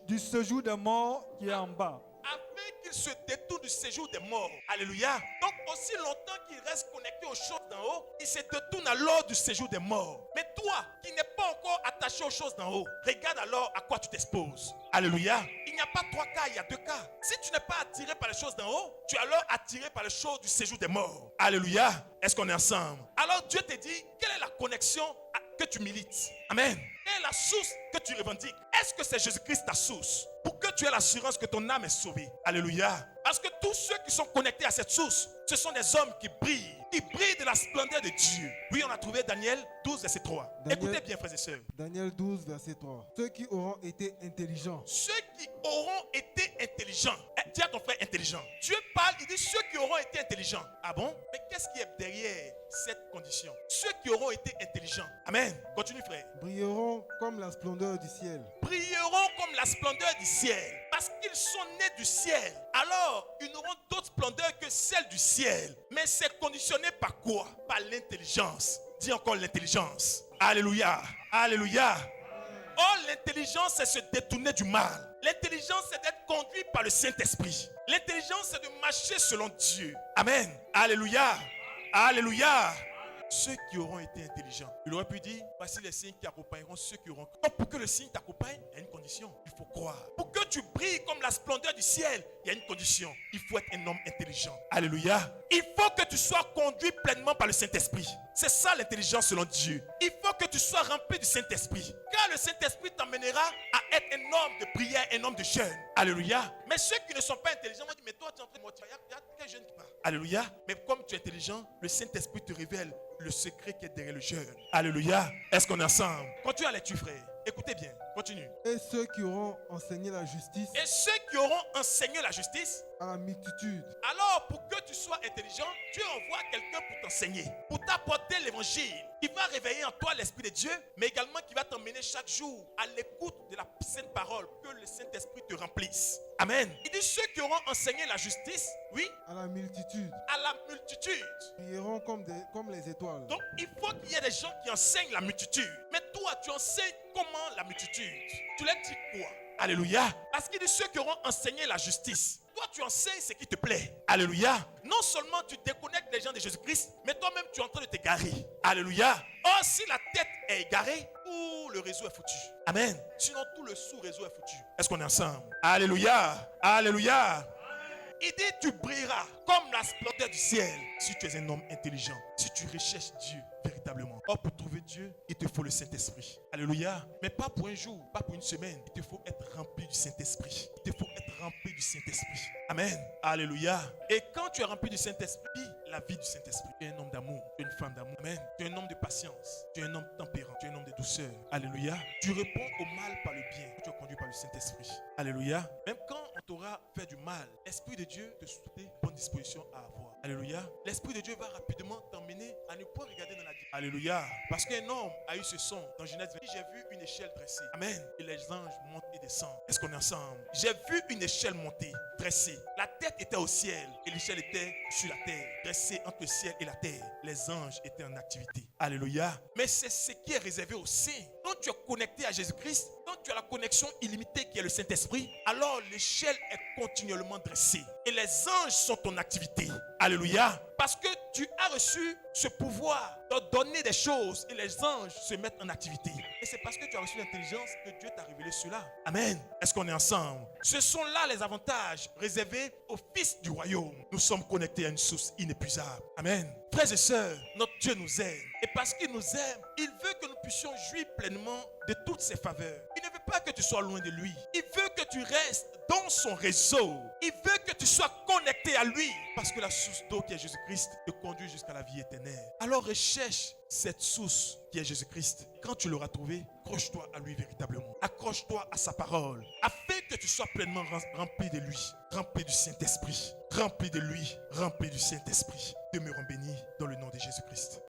du séjour des morts qui est en bas. Afin qu'il se détourne du séjour des morts. Alléluia. Donc aussi longtemps qu'il reste connecté aux choses d'en haut, il se détourne alors du séjour des morts. Mais toi, qui n'es pas encore attaché aux choses d'en haut, regarde alors à quoi tu t'exposes. Alléluia. Il n'y a pas 3 cas, il y a 2 cas. Si tu n'es pas attiré par les choses d'en haut, tu es alors attiré par les choses du séjour des morts. Alléluia. Est-ce qu'on est ensemble? Alors Dieu te dit, quelle est la connexion que tu milites? Amen. Quelle est la source que tu revendiques? Est-ce que c'est Jésus-Christ ta source? Pour que tu aies l'assurance que ton âme est sauvée. Alléluia. Parce que tous ceux qui sont connectés à cette source, ce sont des hommes qui brillent de la splendeur de Dieu. Oui, on a trouvé Daniel 12, verset 3. Écoutez bien, frères et sœurs. Daniel 12, verset 3. Ceux qui auront été intelligents. Ceux qui auront été intelligents. Dis à ton frère intelligent. Dieu parle, il dit ceux qui auront été intelligents. Ah bon? Mais qu'est-ce qui est derrière cette condition? Ceux qui auront été intelligents. Amen. Continue, frère. Brilleront comme la splendeur du ciel. Brilleront comme la splendeur du ciel. Parce qu'ils sont nés du ciel. Alors, ils n'auront d'autre splendeur que celle du ciel. Mais c'est conditionné par quoi? Par l'intelligence. Dis encore l'intelligence. Alléluia. Alléluia. Oh, l'intelligence, c'est se détourner du mal. L'intelligence, c'est d'être conduit par le Saint-Esprit. L'intelligence, c'est de marcher selon Dieu. Amen. Alléluia. Alléluia. Ceux qui auront été intelligents. Il aurait pu dire, voici les signes qui accompagneront ceux qui auront. Donc pour que le signe t'accompagne, il y a une condition. Il faut croire. Pour que tu brilles comme la splendeur du ciel, il y a une condition. Il faut être un homme intelligent. Alléluia. Il faut que tu sois conduit pleinement par le Saint-Esprit. C'est ça l'intelligence selon Dieu. Il faut que tu sois rempli du Saint-Esprit. car le Saint-Esprit t'emmènera à être un homme de prière, un homme de jeûne. Alléluia. Mais ceux qui ne sont pas intelligents vont dire, mais toi tu es en train de mentir. Il y a quel jeûne qui parle? Alléluia. Mais comme tu es intelligent, le Saint-Esprit te révèle le secret qui est derrière le jeûne. Alléluia. Est-ce qu'on est ensemble? Continue à lecture, frère. Écoutez bien. Continue. Et ceux qui auront enseigné la justice Et ceux qui auront enseigné la justice. à la multitude. Alors, pour que tu sois intelligent, Dieu envoie quelqu'un pour t'enseigner, pour t'apporter l'évangile, qui va réveiller en toi l'Esprit de Dieu, mais également qui va t'emmener chaque jour à l'écoute de la sainte parole, que le Saint-Esprit te remplisse. Amen. Il dit ceux qui auront enseigné la justice, oui, À la multitude. à la multitude. Brilleront comme les étoiles. Donc, il faut qu'il y ait des gens qui enseignent la multitude. Mais toi, tu enseignes comment la multitude? Tu leur dis quoi? Alléluia. Parce qu'il dit ceux qui auront enseigné la justice. Toi, tu enseignes ce qui te plaît. Alléluia. Non seulement tu déconnectes les gens de Jésus-Christ, mais toi-même, tu es en train de t'égarer. Alléluia. Or, si la tête est égarée, tout le réseau est foutu. Amen. Sinon, tout le sous-réseau est foutu. Est-ce qu'on est ensemble? Alléluia. Alléluia. Il dit, tu brilleras comme la splendeur du ciel si tu es un homme intelligent, si tu recherches Dieu véritablement. Or, pour trouver Dieu, il te faut le Saint-Esprit. Alléluia. Mais pas pour un jour, pas pour une semaine. Il te faut être rempli du Saint-Esprit. Il te faut être rempli du Saint-Esprit. Amen. Alléluia. Et quand tu es rempli du Saint-Esprit, la vie du Saint-Esprit. Tu es un homme d'amour, tu es une femme d'amour. Amen. Tu es un homme de patience, tu es un homme tempérant, tu es un homme de douceur. Alléluia. Tu réponds au mal par le bien. Tu es conduit par le Saint-Esprit. Alléluia. Même quand on t'aura fait du mal, l'Esprit de Dieu te souhaite bonne disposition à avoir. Alléluia. L'Esprit de Dieu va rapidement t'emmener à ne pas regarder dans la vie. Alléluia. Parce qu'un homme a eu ce son dans Genèse 20. J'ai vu une échelle dressée. Amen. Et les anges montent et descendent. Est-ce qu'on est ensemble? J'ai vu une échelle monter, dressée. La tête était au ciel et l'échelle était sur la terre. Dressée entre le ciel et la terre. Les anges étaient en activité. Alléluia. Mais c'est ce qui est réservé aux saints. Quand tu es connecté à Jésus-Christ, quand tu as la connexion illimitée qui est le Saint-Esprit, alors l'échelle est continuellement dressée. Et les anges sont en activité. Alléluia. Parce que tu as reçu ce pouvoir de donner des choses et les anges se mettent en activité. Et c'est parce que tu as reçu l'intelligence que Dieu t'a révélé cela. Amen. Est-ce qu'on est ensemble? Ce sont là les avantages réservés aux fils du royaume. Nous sommes connectés à une source inépuisable. Amen. Frères et sœurs, notre Dieu nous aime. Et parce qu'il nous aime, il veut que nous puissions jouir pleinement de toutes ses faveurs. Il ne veut pas que tu sois loin de lui. Il veut que tu restes dans son réseau. Il veut que tu sois connecté à lui. Parce que la source d'eau qui est Jésus-Christ te conduit jusqu'à la vie éternelle. Alors recherche cette source qui est Jésus-Christ. Quand tu l'auras trouvé, accroche-toi à lui véritablement. Accroche-toi à sa parole. Afin que tu sois pleinement rempli de lui. Rempli du Saint-Esprit. Rempli de lui. Rempli du Saint-Esprit. Demeurons bénis dans le nom de Jésus-Christ.